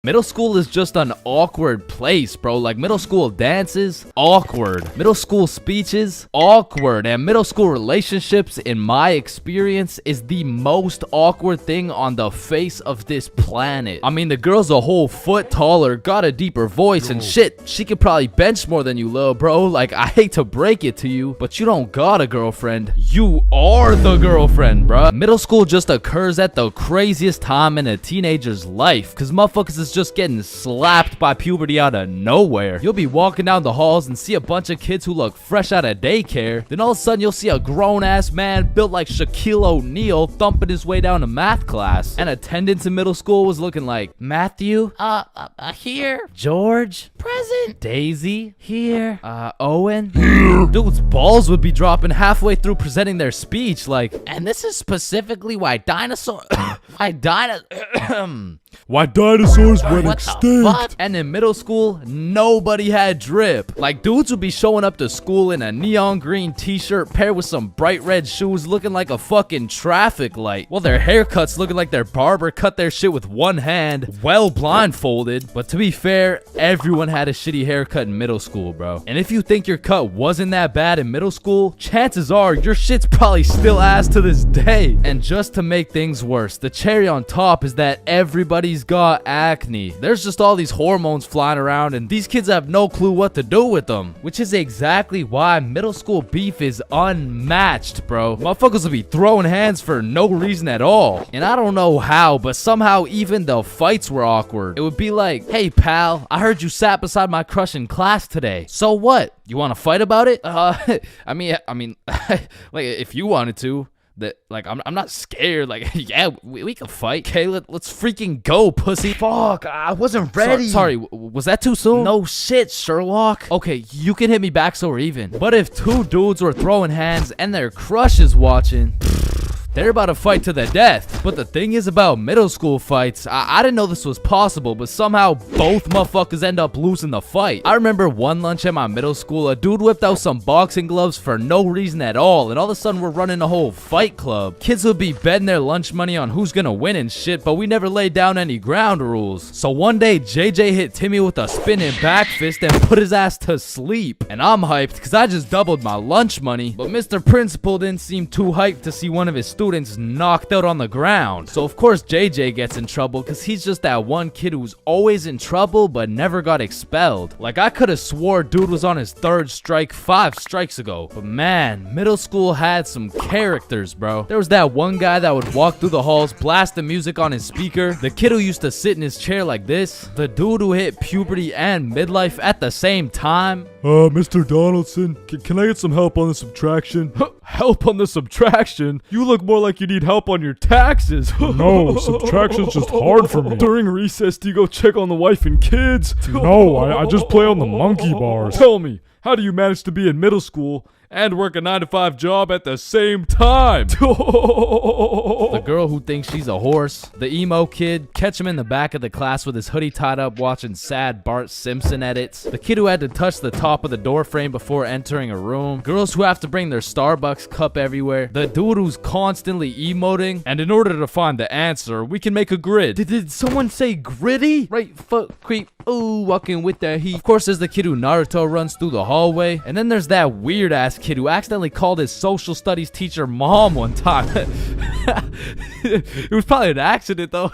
Middle school is just an awkward place, bro. Like, middle school dances, awkward. Middle school speeches, awkward. And middle school relationships, in my experience, is the most awkward thing on the face of this planet. I mean, the girl's a whole foot taller, got a deeper voice, and shit, she could probably bench more than you, lil' bro. Like, I hate to break it to you, but you don't got a girlfriend. You are the girlfriend, bruh. Middle school just occurs at the craziest time in a teenager's life, because motherfuckers is just getting slapped by puberty out of nowhere. You'll be walking down the halls and see a bunch of kids who look fresh out of daycare. Then all of a sudden you'll see a grown-ass man built like Shaquille O'Neal thumping his way down to math class. And attendance in middle school was looking like, Matthew? Here. George? Present. Daisy? Here. Owen? Dude's balls would be dropping halfway through presenting their speech, like, and this is specifically why dinosaurs went extinct. And in middle school, nobody had drip. Like, dudes would be showing up to school in a neon green t-shirt paired with some bright red shoes looking like a fucking traffic light, while their haircuts looking like their barber cut their shit with one hand, well blindfolded. But to be fair, everyone had a shitty haircut in middle school, bro. And if you think your cut wasn't that bad in middle school, chances are your shit's probably still ass to this day. And just to make things worse, the cherry on top is that everybody's got acne. There's just all these hormones flying around and these kids have no clue what to do with them, which is exactly why middle school beef is unmatched, bro. Motherfuckers will be throwing hands for no reason at all. And I don't know how, but somehow even the fights were awkward. It would be like, hey pal, I heard you sat beside my crush in class today. So what? You want to fight about it? I mean, like, if you wanted to. That, like, I'm not scared. Like, yeah, we can fight. Okay, let's freaking go, pussy. Fuck, I wasn't ready. Sorry, was that too soon? No shit, Sherlock. Okay, you can hit me back so we're even. But if two dudes were throwing hands and their crush is watching, they're about to fight to the death. But the thing is about middle school fights, I didn't know this was possible, but somehow both motherfuckers end up losing the fight. I remember one lunch at my middle school, a dude whipped out some boxing gloves for no reason at all, and all of a sudden we're running a whole fight club. Kids would be betting their lunch money on who's gonna win and shit, but we never laid down any ground rules. So one day, JJ hit Timmy with a spinning back fist and put his ass to sleep. And I'm hyped, because I just doubled my lunch money, but Mr. Principal didn't seem too hyped to see one of his students knocked out on the ground. So of course JJ gets in trouble because he's just that one kid who's always in trouble but never got expelled. Like, I could have swore dude was on his third strike 5 strikes ago. But man, middle school had some characters, bro. There was that one guy that would walk through the halls blasting music on his speaker, the kid who used to sit in his chair like this, the dude who hit puberty and midlife at the same time. Mr. Donaldson, can I get some help on the subtraction? Help on the subtraction? You look more like you need help on your taxes. No, subtraction's just hard for me. During recess, do you go check on the wife and kids? No, I just play on the monkey bars. Tell me, how do you manage to be in middle school and work a 9-to-5 job at the same time? The girl who thinks she's a horse, the emo kid, catch him in the back of the class with his hoodie tied up watching sad Bart Simpson edits, the kid who had to touch the top of the door frame before entering a room, girls who have to bring their Starbucks cup everywhere, the dude who's constantly emoting, and in order to find the answer, we can make a grid. Did someone say gritty? Right foot creep, ooh, walking with that heat. Of course, there's the kid who Naruto runs through the hallway, and then there's that weird ass kid who accidentally called his social studies teacher mom one time. It was probably an accident though.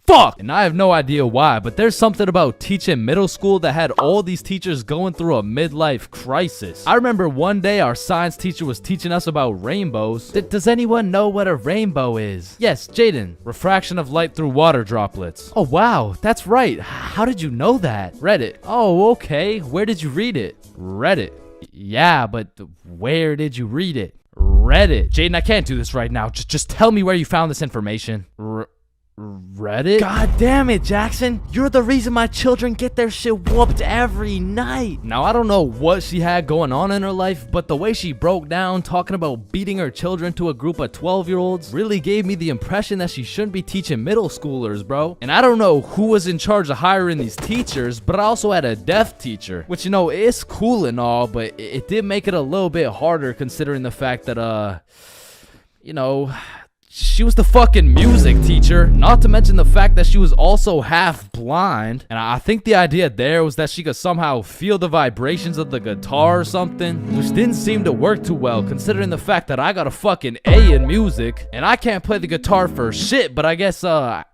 Fuck! And I have no idea why, but there's something about teaching middle school that had all these teachers going through a midlife crisis. I remember one day our science teacher was teaching us about rainbows. Does anyone know what a rainbow is? Yes, Jaden. Refraction of light through water droplets. Oh wow, that's right. How did you know that? Reddit. Oh, okay. Where did you read it? Reddit. Yeah, but where did you read it? Reddit. Jaden, I can't do this right now. Just tell me where you found this information. Reddit? God damn it, Jackson. You're the reason my children get their shit whooped every night. Now, I don't know what she had going on in her life, but the way she broke down talking about beating her children to a group of 12-year-olds really gave me the impression that she shouldn't be teaching middle schoolers, bro. And I don't know who was in charge of hiring these teachers, but I also had a deaf teacher, which, you know, is cool and all, but it did make it a little bit harder considering the fact that, you know, She was the fucking music teacher, not to mention the fact that she was also half blind. And I think the idea there was that she could somehow feel the vibrations of the guitar or something, which didn't seem to work too well considering the fact that I got a fucking A in music and I can't play the guitar for shit. But I guess I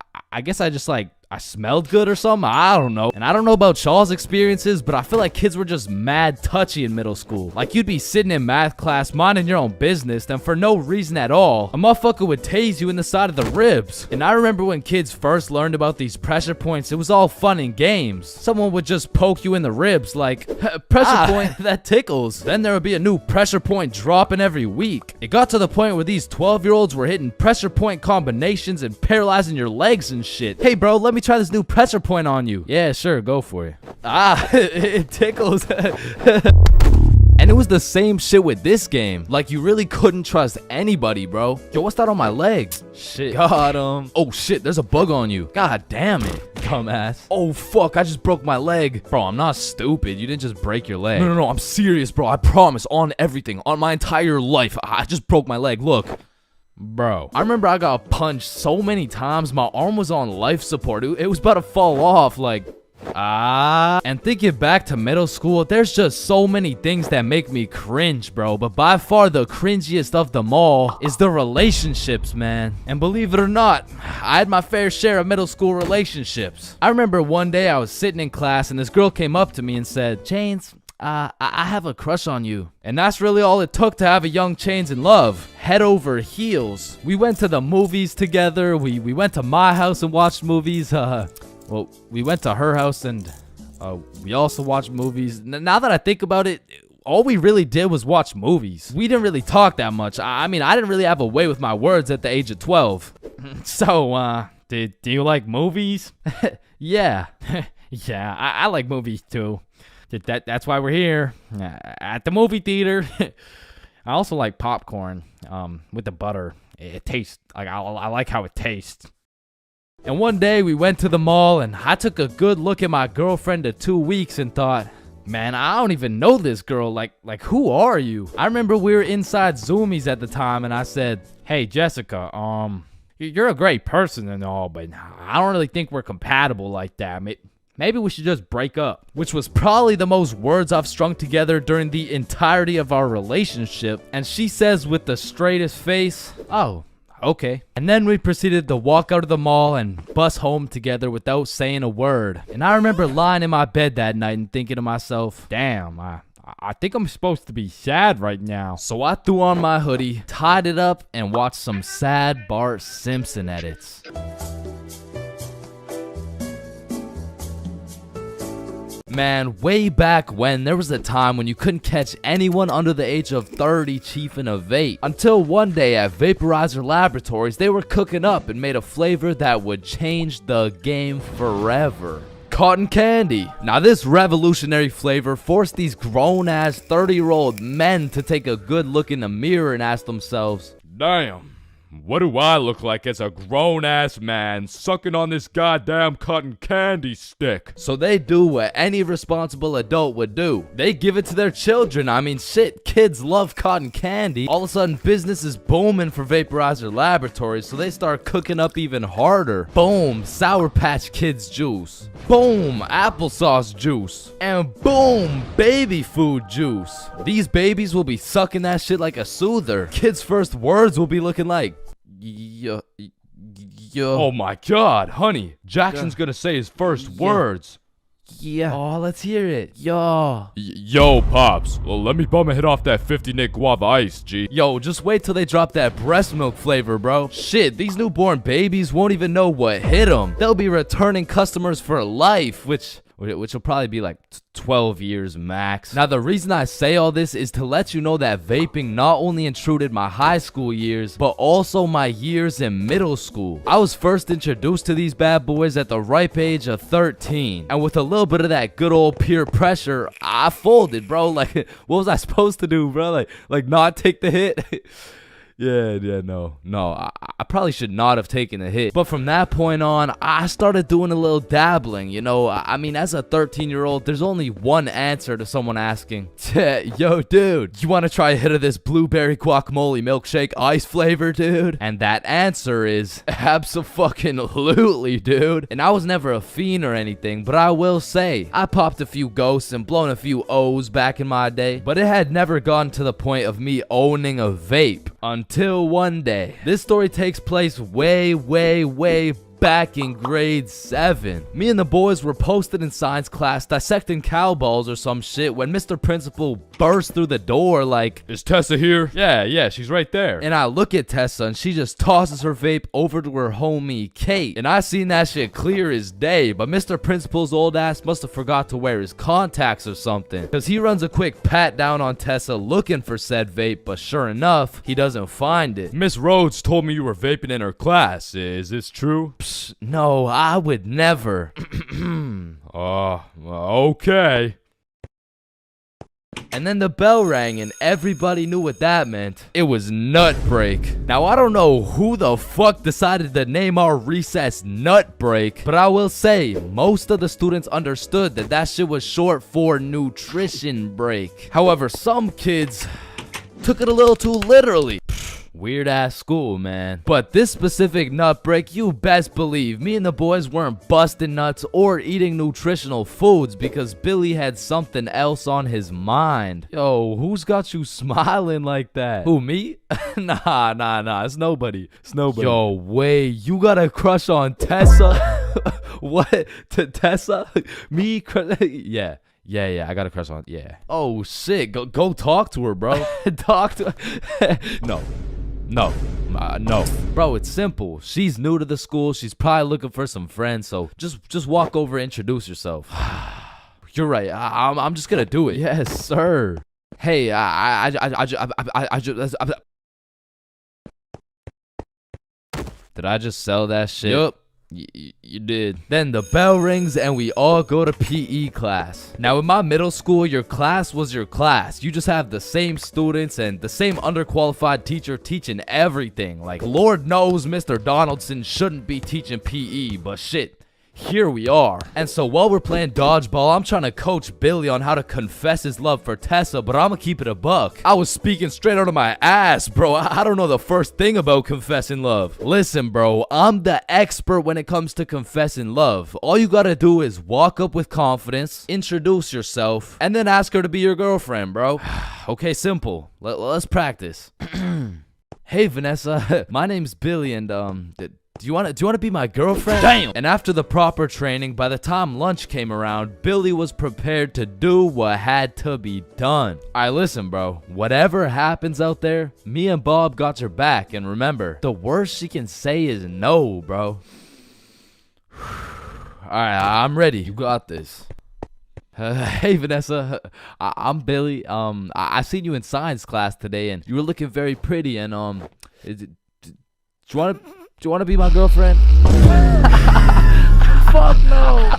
just like, I smelled good or something. I don't know. And I don't know about y'all's experiences, but I feel like kids were just mad touchy in middle school. Like, you'd be sitting in math class minding your own business, and for no reason at all, a motherfucker would tase you in the side of the ribs. And I remember when kids first learned about these pressure points, it was all fun and games. Someone would just poke you in the ribs like, pressure point, that tickles. Then there would be a new pressure point dropping every week. It got to the point where these 12-year-olds were hitting pressure point combinations and paralyzing your legs and shit. Hey bro, let me try this new pressure point on you. Yeah, sure, go for it. It tickles. And it was the same shit with this game. Like, you really couldn't trust anybody, bro. Yo, what's that on my leg? Shit. Got him. Oh shit, there's a bug on you. God damn it, dumbass. Oh fuck, I just broke my leg. Bro, I'm not stupid. You didn't just break your leg. No, I'm serious, bro. I promise, on everything, on my entire life. I just broke my leg. Look. Bro, I remember I got punched so many times, my arm was on life support. It was about to fall off, like, And thinking back to middle school, there's just so many things that make me cringe, bro. But by far the cringiest of them all is the relationships, man. And believe it or not, I had my fair share of middle school relationships. I remember one day I was sitting in class and this girl came up to me and said, Chains, I have a crush on you. And that's really all it took to have a young Chains in love. Head over heels. We went to the movies together. We went to my house and watched movies. Well, we went to her house and we also watched movies. Now that I think about it, all we really did was watch movies. We didn't really talk that much. I mean, I didn't really have a way with my words at the age of 12. So, do you like movies? Yeah. Yeah, I like movies too. That's why we're here at the movie theater. I also like popcorn with the butter. It tastes like I like how it tastes. And one day we went to the mall and I took a good look at my girlfriend of 2 weeks and thought, man, I don't even know this girl. Like who are you? I remember we were inside Zoomies at the time and I said, hey Jessica, you're a great person and all, but I don't really think we're compatible like that. Maybe we should just break up. Which was probably the most words I've strung together during the entirety of our relationship. And she says with the straightest face, oh, okay. And then we proceeded to walk out of the mall and bus home together without saying a word. And I remember lying in my bed that night and thinking to myself, damn, I think I'm supposed to be sad right now. So I threw on my hoodie, tied it up, and watched some sad Bart Simpson edits. Man, way back when, there was a time when you couldn't catch anyone under the age of 30 chiefing a vape. Until one day at Vaporizer Laboratories, they were cooking up and made a flavor that would change the game forever. Cotton candy. Now this revolutionary flavor forced these grown-ass 30-year-old men to take a good look in the mirror and ask themselves, damn, what do I look like as a grown-ass man sucking on this goddamn cotton candy stick? So they do what any responsible adult would do. They give it to their children. I mean, shit, kids love cotton candy. All of a sudden, business is booming for Vaporizer Laboratories, so they start cooking up even harder. Boom, Sour Patch Kids juice. Boom, applesauce juice. And boom, baby food juice. These babies will be sucking that shit like a soother. Kids' first words will be looking like, yo. Oh my god, honey, Jackson's gonna say his first words. Yeah. Oh, let's hear it. Yo. Yo, Pops. Well, let me bum a hit off that 50 Nick Guava Ice, G. Yo, just wait till they drop that breast milk flavor, bro. Shit, these newborn babies won't even know what hit them. They'll be returning customers for life, which will probably be like 12 years max. Now, the reason I say all this is to let you know that vaping not only intruded my high school years, but also my years in middle school. I was first introduced to these bad boys at the ripe age of 13. And with a little bit of that good old peer pressure, I folded, bro. Like, what was I supposed to do, bro? Like not take the hit? No. I probably should not have taken a hit. But from that point on, I started doing a little dabbling, you know. I mean, as a 13-year-old, there's only one answer to someone asking, yo, dude, you want to try a hit of this blueberry guacamole milkshake ice flavor, dude? And that answer is abso-fucking-lutely, dude. And I was never a fiend or anything, but I will say, I popped a few ghosts and blown a few O's back in my day, but it had never gotten to the point of me owning a vape until one day. This story takes place way back in grade 7. Me and the boys were posted in science class dissecting cow balls or some shit when Mr. Principal burst through the door like, "Is Tessa here?" Yeah, she's right there. And I look at Tessa and she just tosses her vape over to her homie Kate. And I seen that shit clear as day, but Mr. Principal's old ass must have forgot to wear his contacts or something, because he runs a quick pat down on Tessa looking for said vape, but sure enough, he doesn't find it. Miss Rhodes told me you were vaping in her class. Is this true? No, I would never. Okay. And then the bell rang and everybody knew what that meant. It was nut break. Now, I don't know who the fuck decided to name our recess nut break, but I will say most of the students understood that that shit was short for nutrition break. However, some kids took it a little too literally. Weird ass school, man. But this specific nut break, you best believe me and the boys weren't busting nuts or eating nutritional foods because Billy had something else on his mind. Yo, who's got you smiling like that? Who, me? Nah. It's nobody. Yo, wait, you got a crush on Tessa? What? Tessa? Me? Yeah. Yeah, I got a crush on. Yeah. Oh shit, go talk to her, bro. Talk to her. No. Bro, it's simple. She's new to the school. She's probably looking for some friends. So just walk over and introduce yourself. You're right. I'm just gonna do it. Yes, sir. Hey, I did I just sell that shit? Yup. You did. Then the bell rings and we all go to PE class. Now in my middle school, your class was your class. You just have the same students and the same underqualified teacher teaching everything. Like, Lord knows Mr. Donaldson shouldn't be teaching PE, but shit, here we are. And so while we're playing dodgeball, I'm trying to coach Billy on how to confess his love for Tessa, but I'ma keep it a buck. I was speaking straight out of my ass, bro. I don't know the first thing about confessing love. Listen, bro, I'm the expert when it comes to confessing love. All you gotta do is walk up with confidence, introduce yourself, and then ask her to be your girlfriend, bro. Okay, simple. Let's practice. Hey, Vanessa. My name's Billy, and do you want to be my girlfriend? Damn! And after the proper training, by the time lunch came around, Billy was prepared to do what had to be done. Alright, listen, bro. Whatever happens out there, me and Bob got your back. And remember, the worst she can say is no, bro. Alright, I'm ready. You got this. Hey, Vanessa. I'm Billy. I seen you in science class today, and you were looking very pretty. And do you want to be my girlfriend? Fuck no.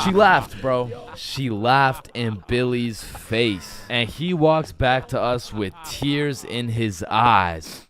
She laughed, bro. She laughed in Billy's face. And he walks back to us with tears in his eyes.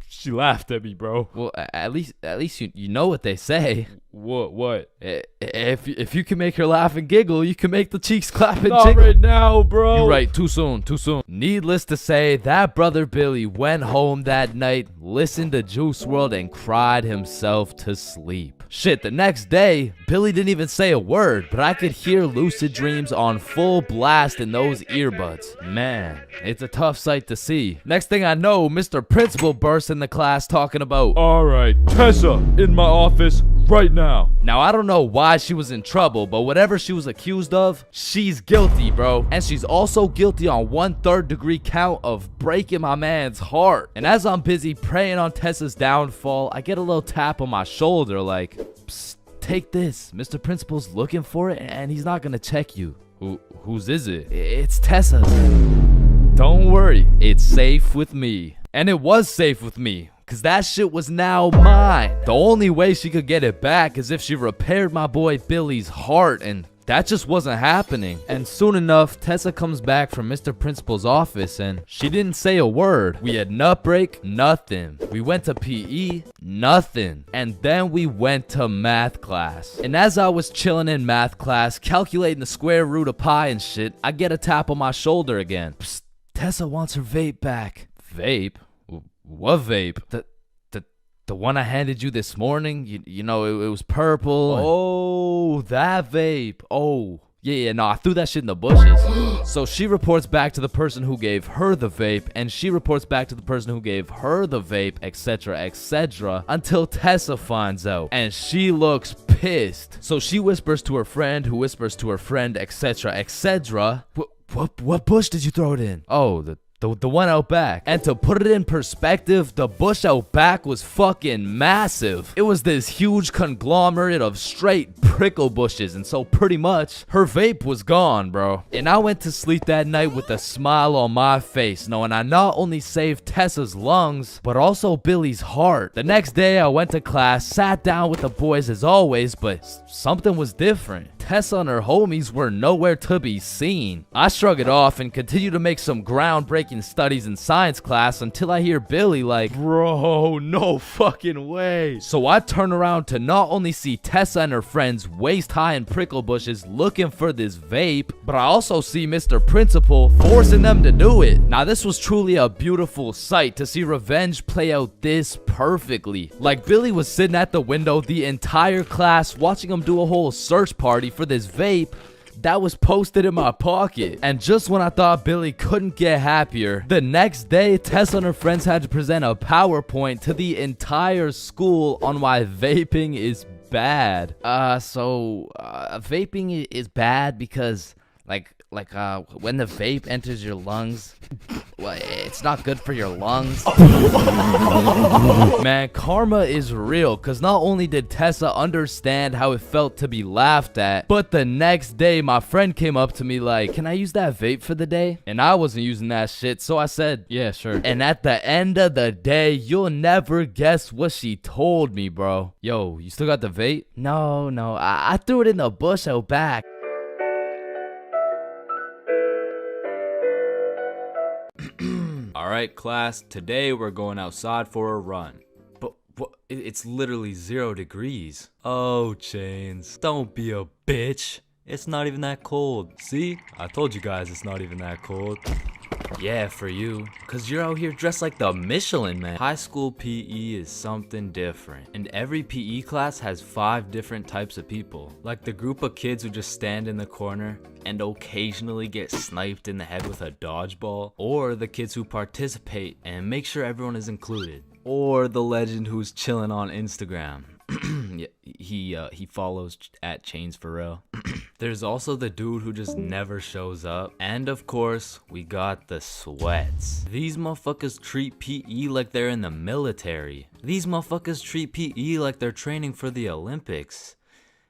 She laughed at me, bro. Well, at least you know what they say. What? If you can make her laugh and giggle, you can make the cheeks clap and Not jiggle. right now, bro. You're right. Too soon. Needless to say, that brother Billy went home that night, listened to Juice WRLD, and cried himself to sleep. Shit, the next day, Billy didn't even say a word, but I could hear Lucid Dreams on full blast in those earbuds. Man, it's a tough sight to see. Next thing I know, Mr. Principal bursts in the class talking about, "Alright, Tessa, in my office right now." Now, I don't know why she was in trouble, but whatever she was accused of, she's guilty, bro. And she's also guilty on 1/3 degree count of breaking my man's heart. And as I'm busy praying on Tessa's downfall, I get a little tap on my shoulder like, "Psst, take this. Mr. Principal's looking for it and he's not gonna check you." Whose is it? It's Tessa's. Don't worry, it's safe with me. And it was safe with me, cause that shit was now mine. The only way she could get it back is if she repaired my boy Billy's heart, and that just wasn't happening. And soon enough, Tessa comes back from Mr. Principal's office and she didn't say a word. We had nut break, nothing. We went to PE, nothing. And then we went to math class. And as I was chilling in math class, calculating the square root of pi and shit, I get a tap on my shoulder again. Psst, Tessa wants her vape back. Vape? What vape? The one I handed you this morning, you know, it was purple. Oh, that vape. Oh, yeah, no, I threw that shit in the bushes. So she reports back to the person who gave her the vape, and she reports back to the person who gave her the vape, etc., etc., until Tessa finds out, and she looks pissed. So she whispers to her friend, who whispers to her friend, etc., etc. What bush did you throw it in? Oh, the one out back. And to put it in perspective, the bush out back was fucking massive. It was this huge conglomerate of straight prickle bushes, and so pretty much her vape was gone, bro. And I went to sleep that night with a smile on my face, knowing I not only saved Tessa's lungs, but also Billy's heart. The next day I went to class, sat down with the boys as always, but something was different. Tessa and her homies were nowhere to be seen. I shrug it off and continue to make some groundbreaking studies in science class until I hear Billy like, bro, no fucking way. So I turn around to not only see Tessa and her friends waist high in prickle bushes looking for this vape, but I also see Mr. Principal forcing them to do it. Now this was truly a beautiful sight to see revenge play out this perfectly. Like Billy was sitting at the window the entire class watching him do a whole search party for this vape that was posted in my pocket. And just when I thought Billy couldn't get happier, the next day Tessa and her friends had to present a PowerPoint to the entire school on why vaping is bad. Vaping is bad because when the vape enters your lungs, well, it's not good for your lungs. Man, karma is real, because not only did Tessa understand how it felt to be laughed at, but the next day my friend came up to me like, can I use that vape for the day? And I wasn't using that shit, so I said, yeah, sure. And at the end of the day, you'll never guess what she told me, bro. Yo, you still got the vape? No, I threw it in the bush out back. Alright class, today we're going outside for a run. But it's literally 0 degrees. Oh, Chains, don't be a bitch. It's not even that cold. See? I told you guys it's not even that cold. Yeah, for you, cause you're out here dressed like the Michelin Man. High school PE is something different, and every PE class has 5 different types of people. Like the group of kids who just stand in the corner and occasionally get sniped in the head with a dodgeball, or the kids who participate and make sure everyone is included, or the legend who's chilling on Instagram. Yeah, he follows at chainsfr. There's also the dude who just never shows up. And of course, we got the sweats. These motherfuckers treat PE like they're in the military. These motherfuckers treat PE like they're training for the Olympics.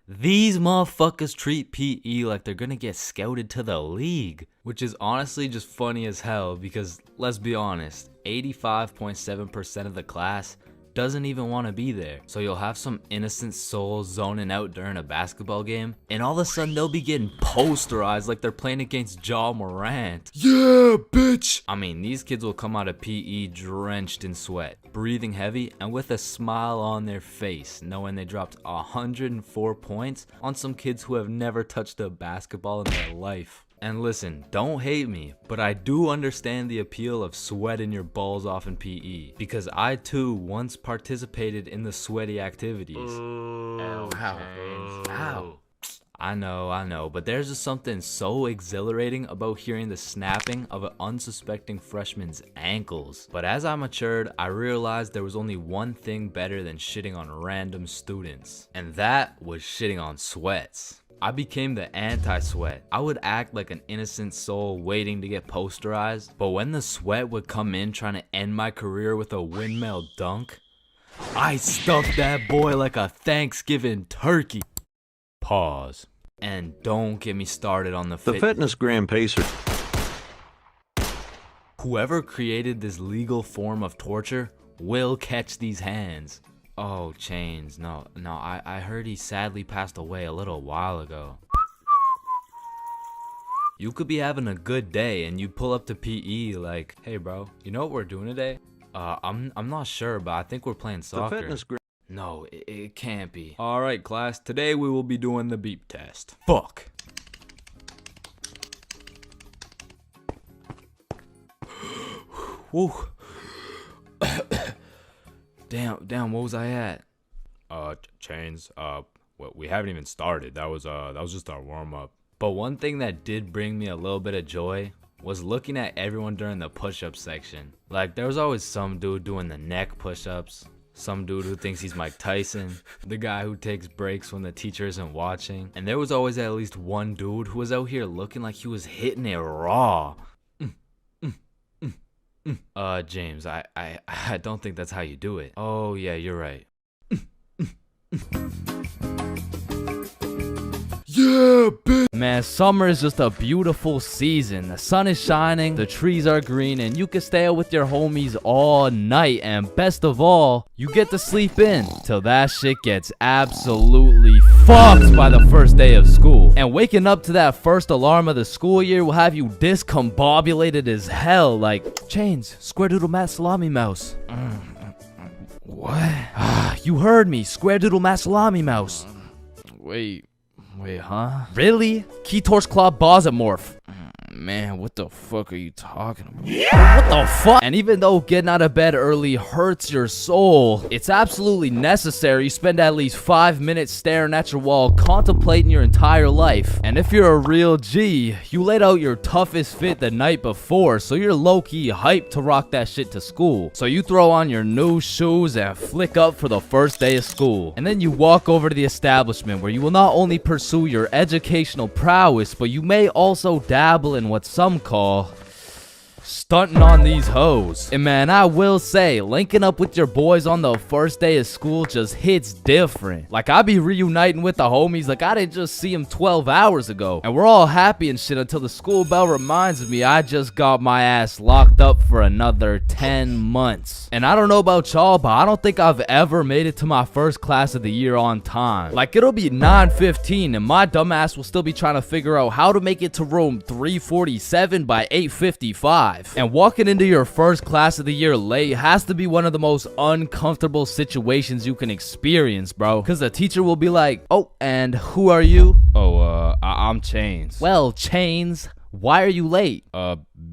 These motherfuckers treat PE like they're gonna get scouted to the league. Which is honestly just funny as hell because, let's be honest, 85.7% of the class doesn't even want to be there. So you'll have some innocent souls zoning out during a basketball game, and all of a sudden they'll be getting posterized like they're playing against Ja Morant. Yeah, bitch! I mean, these kids will come out of PE drenched in sweat, breathing heavy, and with a smile on their face, knowing they dropped 104 points on some kids who have never touched a basketball in their life. And listen, don't hate me, but I do understand the appeal of sweating your balls off in PE, because I too once participated in the sweaty activities. Ow. I know, but there's just something so exhilarating about hearing the snapping of an unsuspecting freshman's ankles. But as I matured, I realized there was only one thing better than shitting on random students, and that was shitting on sweats. I became the anti-sweat. I would act like an innocent soul waiting to get posterized, but when the sweat would come in trying to end my career with a windmill dunk, I stuffed that boy like a Thanksgiving turkey. Pause. And don't get me started on the Fitness Gram Pacer. Whoever created this legal form of torture will catch these hands. Oh, Chains, no, I heard he sadly passed away a little while ago. You could be having a good day and you pull up to PE like, hey bro, you know what we're doing today? I'm not sure, but I think we're playing soccer. No, it can't be. Alright class, today we will be doing the beep test. Fuck. Woo. Damn, what was I at? Chains, well, we haven't even started. That was just our warm-up. But one thing that did bring me a little bit of joy was looking at everyone during the push-up section. Like, there was always some dude doing the neck push-ups, some dude who thinks he's Mike Tyson, the guy who takes breaks when the teacher isn't watching, and there was always at least one dude who was out here looking like he was hitting it raw. James, I don't think that's how you do it. Oh yeah, you're right. Yeah, bitch. Man, summer is just a beautiful season. The sun is shining, the trees are green, and you can stay out with your homies all night. And best of all, you get to sleep in till that shit gets absolutely fucked by the first day of school. And waking up to that first alarm of the school year will have you discombobulated as hell. Like, Chains, square doodle mat salami mouse. What? You heard me, square doodle mat salami mouse. Wait, huh? Really? Keytor's Claw Bosomorph. Man, what the fuck are you talking about? What the fuck? And even though getting out of bed early hurts your soul, it's absolutely necessary you spend at least 5 minutes staring at your wall, contemplating your entire life. And if you're a real G, you laid out your toughest fit the night before, so you're low-key hyped to rock that shit to school. So you throw on your new shoes and flick up for the first day of school. And then you walk over to the establishment where you will not only pursue your educational prowess, but you may also dabble in what some call stunting on these hoes. And man, I will say, linking up with your boys on the first day of school just hits different. Like, I be reuniting with the homies like I didn't just see them 12 hours ago. And we're all happy and shit until the school bell reminds me I just got my ass locked up for another 10 months. And I don't know about y'all, but I don't think I've ever made it to my first class of the year on time. Like, it'll be 9:15 and my dumbass will still be trying to figure out how to make it to room 347 by 8:55. And walking into your first class of the year late has to be one of the most uncomfortable situations you can experience, bro. Because the teacher will be like, oh, and who are you? Oh, I'm Chains. Well, Chains, why are you late?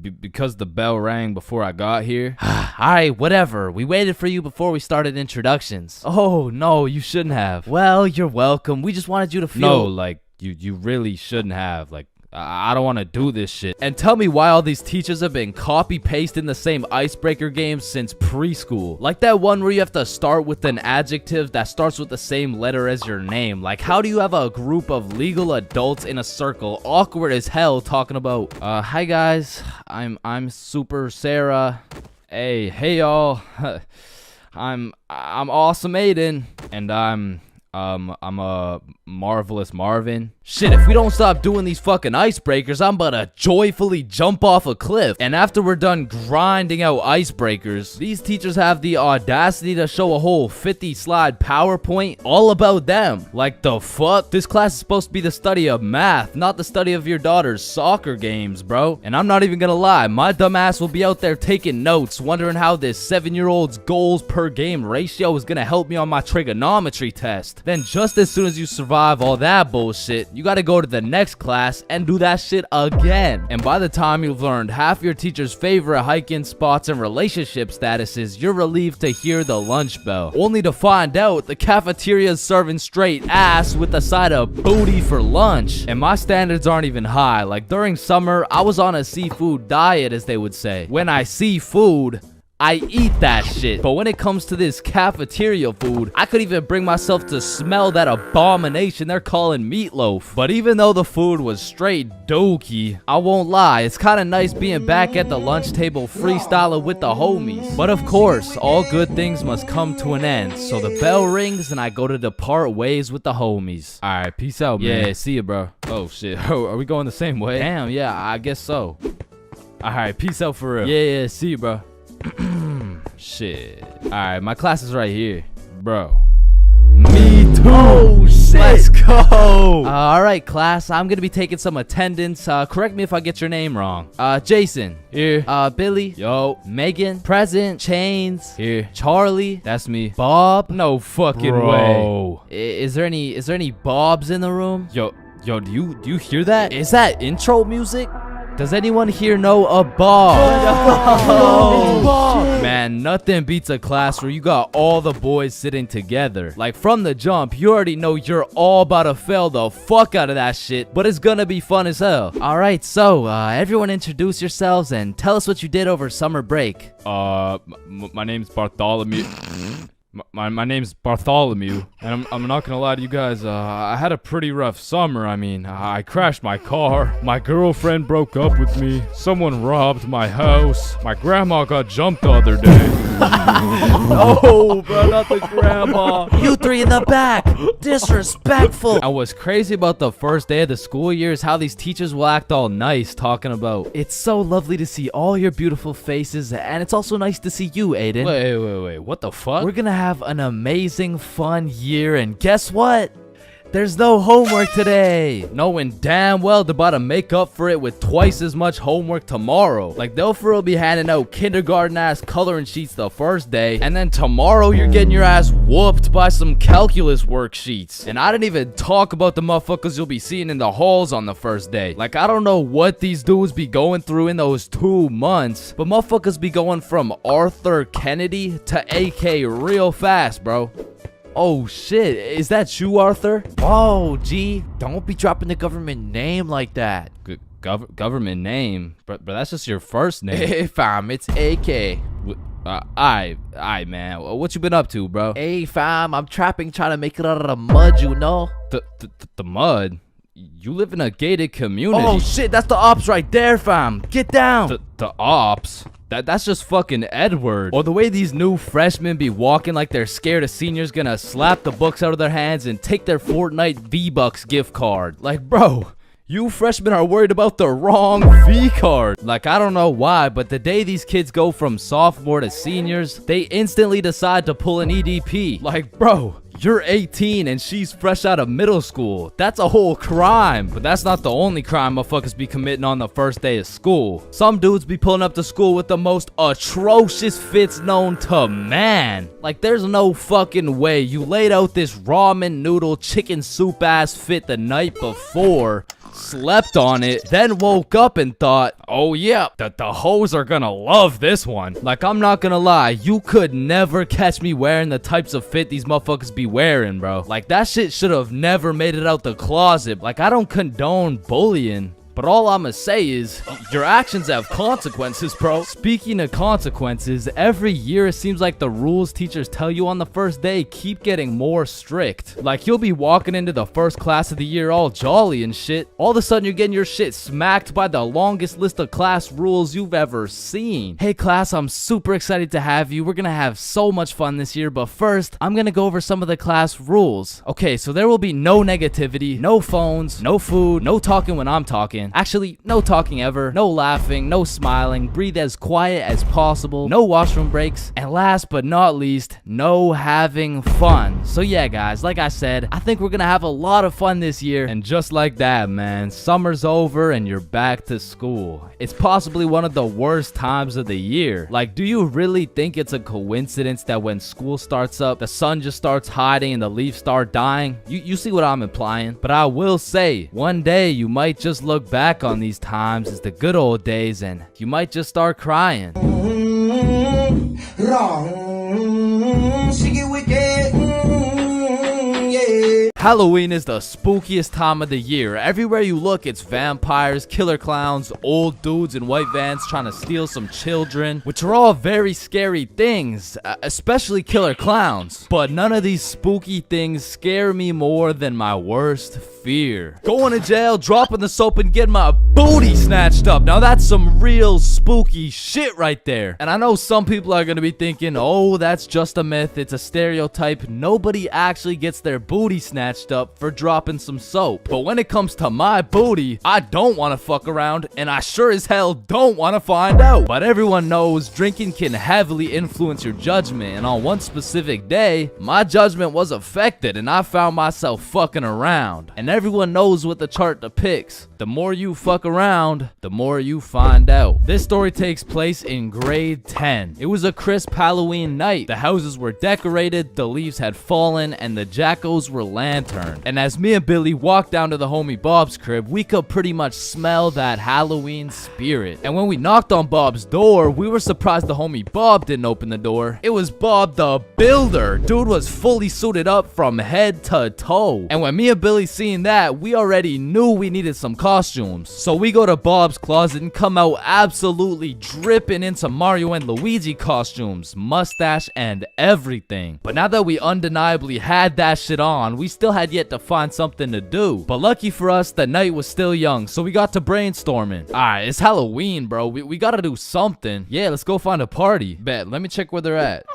Because the bell rang before I got here. Alright, whatever. We waited for you before we started introductions. Oh, no, you shouldn't have. Well, you're welcome. We just wanted you to feel... No, like, you really shouldn't have. Like, I don't want to do this shit. And tell me why all these teachers have been copy-pasting the same icebreaker games since preschool. Like that one where you have to start with an adjective that starts with the same letter as your name. Like, how do you have a group of legal adults in a circle, awkward as hell, talking about, hi guys, I'm Super Sarah. Hey y'all. I'm Awesome Aiden. And I'm a Marvelous Marvin. Shit, if we don't stop doing these fucking icebreakers, I'm about to joyfully jump off a cliff. And after we're done grinding out icebreakers, these teachers have the audacity to show a whole 50-slide PowerPoint all about them. Like, the fuck? This class is supposed to be the study of math, not the study of your daughter's soccer games, bro. And I'm not even gonna lie, my dumb ass will be out there taking notes, wondering how this 7-year-old's goals per game ratio is gonna help me on my trigonometry test. Then just as soon as you survive all that bullshit, you gotta go to the next class and do that shit again. And by the time you've learned half your teacher's favorite hiking spots and relationship statuses, you're relieved to hear the lunch bell, only to find out the cafeteria's serving straight ass with a side of booty for lunch. And my standards aren't even high. Like, during summer, I was on a seafood diet, as they would say. When I see food, I eat that shit. But when it comes to this cafeteria food, I could even bring myself to smell that abomination they're calling meatloaf. But even though the food was straight dookie, I won't lie, it's kind of nice being back at the lunch table freestyling with the homies. But of course, all good things must come to an end. So the bell rings and I go to depart ways with the homies. Alright, peace out, man. Yeah, see ya, bro. Oh shit, are we going the same way? Damn, yeah, I guess so. Alright, peace out for real. Yeah, see you, bro. Shit. Alright, my class is right here. Bro. Me too. Oh, shit. Let's go. All right, class. I'm gonna be taking some attendance. Correct me if I get your name wrong. Jason. Here. Billy. Yo. Megan. Present. Chains. Here. Charlie. That's me. Bob. No fucking way. Is there any Bobs in the room? Yo, do you hear that? Is that intro music? Does anyone here know a Bob? Oh, man, nothing beats a class where you got all the boys sitting together. Like, from the jump, you already know you're all about to fail the fuck out of that shit, but it's gonna be fun as hell. All right, so everyone introduce yourselves and tell us what you did over summer break. My name's Bartholomew. My name's Bartholomew, and I'm not gonna lie to you guys, I had a pretty rough summer. I mean, I crashed my car, my girlfriend broke up with me, someone robbed my house, my grandma got jumped the other day. No, bro, not the grandma. You three in the back, disrespectful. And what's crazy about the first day of the school year is how these teachers will act all nice, talking about, it's so lovely to see all your beautiful faces, and it's also nice to see you, Aiden. Wait, what the fuck? We're gonna have an amazing, fun year, and guess what? There's no homework today. Knowing damn well they're about to make up for it with twice as much homework tomorrow. Like, they'll for real be handing out kindergarten-ass coloring sheets the first day, and then tomorrow you're getting your ass whooped by some calculus worksheets. And I didn't even talk about the motherfuckers you'll be seeing in the halls on the first day. Like, I don't know what these dudes be going through in those 2 months, but motherfuckers be going from Arthur Kennedy to AK real fast, bro. Oh shit, is that you, Arthur? Whoa, G, don't be dropping the government name like that. Government name? But that's just your first name. Hey fam, it's AK. Aye man, what you been up to, bro? Hey fam, I'm trapping, trying to make it out of the mud, you know? The mud? You live in a gated community. Oh shit, that's the ops right there, fam. Get down. The ops? That's just fucking Edward. Or the way these new freshmen be walking like they're scared a senior's gonna slap the books out of their hands and take their Fortnite V-Bucks gift card. Like, bro, you freshmen are worried about the wrong V-card. Like, I don't know why, but the day these kids go from sophomore to seniors, they instantly decide to pull an EDP. Like, bro, you're 18 and she's fresh out of middle school. That's a whole crime. But that's not the only crime motherfuckers be committing on the first day of school. Some dudes be pulling up to school with the most atrocious fits known to man. Like, there's no fucking way you laid out this ramen noodle chicken soup ass fit the night before, slept on it, then woke up and thought, oh yeah, the hoes are gonna love this one. Like, I'm not gonna lie, you could never catch me wearing the types of fit these motherfuckers be wearing, bro. Like, that shit should have never made it out the closet. Like, I don't condone bullying, but all I'ma say is, your actions have consequences, bro. Speaking of consequences, every year it seems like the rules teachers tell you on the first day keep getting more strict. Like, you'll be walking into the first class of the year all jolly and shit. All of a sudden, you're getting your shit smacked by the longest list of class rules you've ever seen. Hey class, I'm super excited to have you. We're gonna have so much fun this year, but first, I'm gonna go over some of the class rules. Okay, so there will be no negativity, no phones, no food, no talking when I'm talking. Actually, no talking ever, no laughing, no smiling, breathe as quiet as possible, no washroom breaks, and last but not least, no having fun. So yeah guys, like I said, I think we're gonna have a lot of fun this year. And just like that, man, summer's over and you're back to school. It's possibly one of the worst times of the year. Like, do you really think it's a coincidence that when school starts up, the sun just starts hiding and the leaves start dying? You see what I'm implying? But I will say, one day you might just look back on these times as the good old days and you might just start crying. Halloween is the spookiest time of the year. Everywhere you look, it's vampires, killer clowns, old dudes in white vans trying to steal some children, which are all very scary things, especially killer clowns. But none of these spooky things scare me more than my worst fear. fear. Going to jail, dropping the soap, and getting my booty snatched up. Now that's some real spooky shit right there. And I know some people are gonna be thinking, oh, that's just a myth, it's a stereotype. Nobody actually gets their booty snatched up for dropping some soap. But when it comes to my booty, I don't want to fuck around, and I sure as hell don't want to find out. But everyone knows drinking can heavily influence your judgment, and on one specific day, my judgment was affected and I found myself fucking around. And everyone knows what the chart depicts. The more you fuck around, the more you find out. This story takes place in grade 10. It was a crisp Halloween night. The houses were decorated, the leaves had fallen, and the jackos were lanterned. And as me and Billy walked down to the homie Bob's crib, we could pretty much smell that Halloween spirit. And when we knocked on Bob's door, we were surprised the homie Bob didn't open the door. It was Bob the Builder. Dude was fully suited up from head to toe. And when me and Billy seen that, we already knew we needed some costumes. So we go to Bob's closet and come out absolutely dripping into Mario and Luigi costumes, mustache and everything. But now that we undeniably had that shit on, we still had yet to find something to do. But lucky for us, the night was still young, so we got to brainstorming. Alright, it's Halloween, bro. We gotta do something. Yeah, let's go find a party. Bet, let me check where they're at.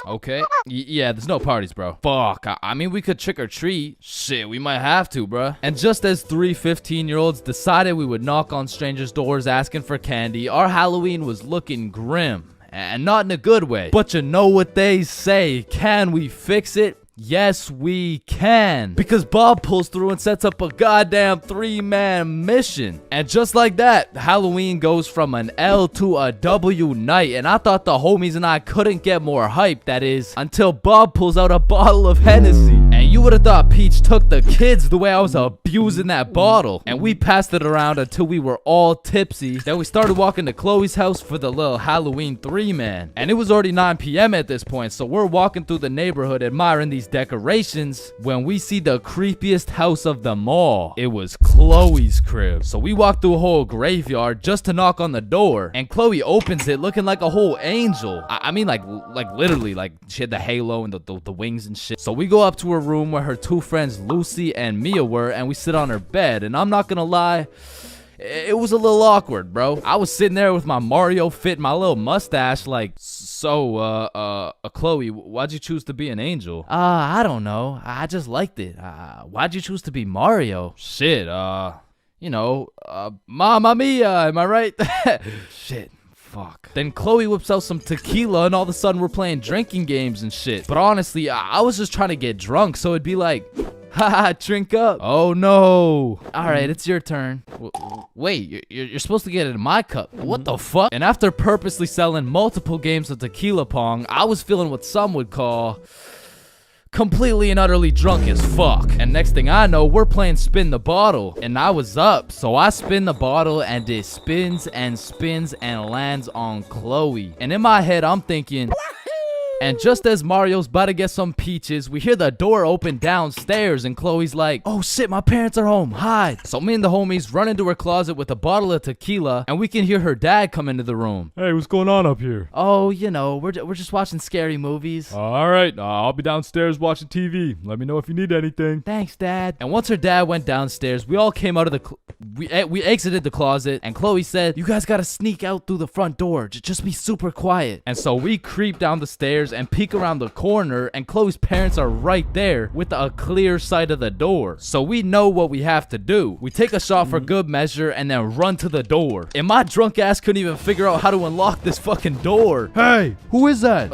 Okay. Yeah, there's no parties, bro. Fuck. I mean, we could trick or treat. Shit, we might have to, bruh. And just as 3 15-year-olds decided we would knock on strangers' doors asking for candy, our Halloween was looking grim. And not in a good way. But you know what they say. Can we fix it? Yes, we can. Because Bob pulls through and sets up a goddamn 3-man mission. And just like that, Halloween goes from an L to a W night. And I thought the homies and I couldn't get more hype, that is, until Bob pulls out a bottle of Hennessy. And you would have thought Peach took the kids the way I was abusing that bottle. And we passed it around until we were all tipsy. Then we started walking to Chloe's house for the little Halloween 3-man. And it was already 9 p.m. at this point, so we're walking through the neighborhood admiring these decorations when we see the creepiest house of them all. It was Chloe's crib. So we walked through a whole graveyard just to knock on the door, and Chloe opens it looking like a whole angel. I mean, like literally, like she had the halo and the wings and shit. So we go up to her room where her 2 friends Lucy and Mia were, and we sit on her bed. And I'm not gonna lie, it was a little awkward, bro. I was sitting there with my Mario fit, my little mustache, like, so, Chloe, why'd you choose to be an angel? I don't know. I just liked it. Why'd you choose to be Mario? Shit, you know, Mamma Mia, am I right? Shit. Fuck. Then Chloe whips out some tequila and all of a sudden we're playing drinking games and shit. But honestly, I was just trying to get drunk, so it'd be like, haha, drink up. Oh no. Alright, it's your turn. Wait, you're supposed to get it in my cup. What the fuck? And after purposely selling multiple games of tequila pong, I was feeling what some would call completely and utterly drunk as fuck. And next thing I know, we're playing spin the bottle. And I was up, so I spin the bottle and it spins and spins and lands on Chloe. And in my head, I'm thinking, and just as Mario's about to get some peaches, we hear the door open downstairs and Chloe's like, oh shit, my parents are home, hide. So me and the homies run into her closet with a bottle of tequila and we can hear her dad come into the room. Hey, what's going on up here? Oh, you know, we're just watching scary movies. Alright, I'll be downstairs watching TV. Let me know if you need anything. Thanks, Dad. And once her dad went downstairs, we all came out of the we exited the closet and Chloe said, you guys gotta sneak out through the front door. Just be super quiet. And so we creep down the stairs and peek around the corner, and Chloe's parents are right there with a clear sight of the door. So we know what we have to do. We take a shot for good measure and then run to the door. And my drunk ass couldn't even figure out how to unlock this fucking door. Hey, who is that?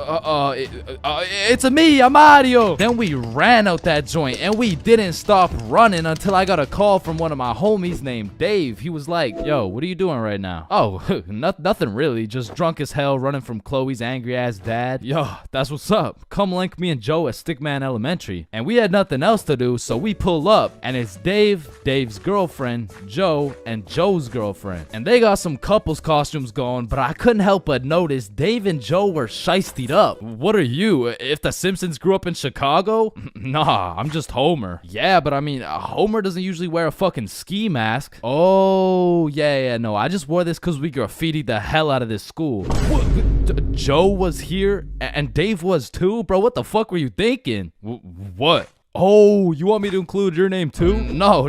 It's a me, I'm Mario. Then we ran out that joint and we didn't stop running until I got a call from one of my homies named Dave. He was like, yo, what are you doing right now? Oh, nothing really, just drunk as hell running from Chloe's angry ass dad. Yo, that's what's up. Come link me and Joe at Stickman Elementary. And we had nothing else to do, so we pull up and it's Dave, Dave's girlfriend, Joe, and Joe's girlfriend. And they got some couples costumes going, but I couldn't help but notice Dave and Joe were shiestied up. What are you? If the Simpsons grew up in Chicago? Nah, I'm just Homer. Yeah, but I mean, Homer doesn't usually wear a fucking ski mask. Oh, yeah, no, I just wore this because we graffitied the hell out of this school. What? Joe was here and Dave was too? Bro, what the fuck were you thinking? What? Oh, you want me to include your name too? No,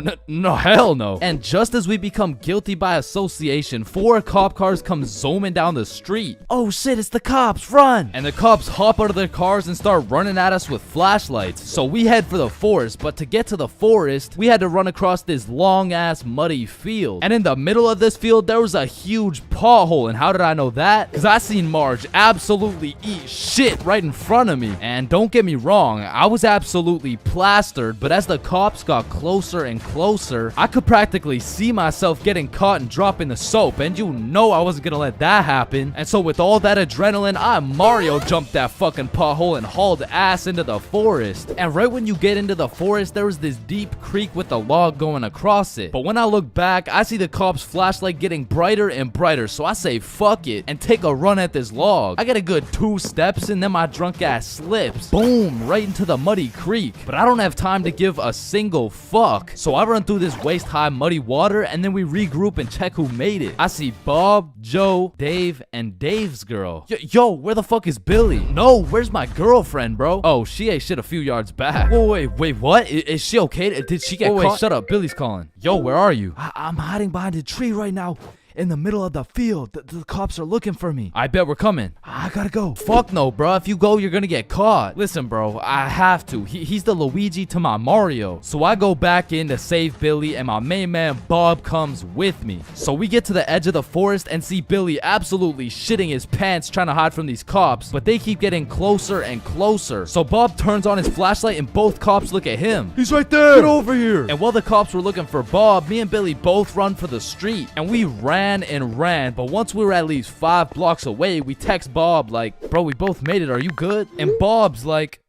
hell no. And just as we become guilty by association, 4 cop cars come zooming down the street. Oh shit, it's the cops, run! And the cops hop out of their cars and start running at us with flashlights. So we head for the forest, but to get to the forest, we had to run across this long ass muddy field. And in the middle of this field, there was a huge pothole. And how did I know that? Because I seen Marge absolutely eat shit right in front of me. And don't get me wrong, I was absolutely plastered, but as the cops got closer and closer, I could practically see myself getting caught and dropping the soap, and you know I wasn't gonna let that happen. And so with all that adrenaline, I Mario jumped that fucking pothole and hauled ass into the forest. And right when you get into the forest, there was this deep creek with a log going across it. But when I look back, I see the cops' flashlight getting brighter and brighter, so I say fuck it and take a run at this log. I get a good 2 steps and then my drunk ass slips. Boom, right into the muddy creek. But I don't have time to give a single fuck. So I run through this waist-high muddy water and then we regroup and check who made it. I see Bob, Joe, Dave, and Dave's girl. Yo, where the fuck is Billy? No, where's my girlfriend, bro? Oh, she ate shit a few yards back. Whoa, wait, what? Is she okay? Did she get caught? Wait, shut up, Billy's calling. Yo, where are you? I'm hiding behind a tree right now. In the middle of the field. The cops are looking for me. I bet we're coming. I gotta go. Fuck no, bro. If you go, you're gonna get caught. Listen, bro, I have to. He's the Luigi to my Mario. So I go back in to save Billy, and my main man Bob comes with me. So we get to the edge of the forest and see Billy absolutely shitting his pants trying to hide from these cops, but they keep getting closer and closer. So Bob turns on his flashlight and both cops look at him. He's right there. Get over here. And while the cops were looking for Bob, me and Billy both run for the street, and we ran and ran, but once we were at least 5 blocks away, we text Bob like, bro, we both made it, are you good? And Bob's like,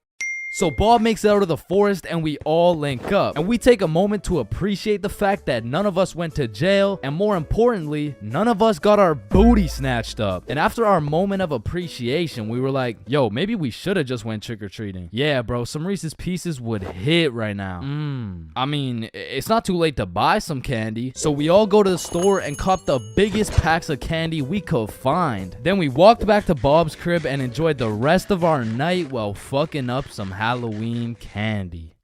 so Bob makes it out of the forest and we all link up. And we take a moment to appreciate the fact that none of us went to jail, and more importantly, none of us got our booty snatched up. And after our moment of appreciation, we were like, yo, maybe we should have just went trick-or-treating. Yeah, bro, some Reese's Pieces would hit right now. I mean, it's not too late to buy some candy. So we all go to the store and cop the biggest packs of candy we could find. Then we walked back to Bob's crib and enjoyed the rest of our night while fucking up some Halloween candy.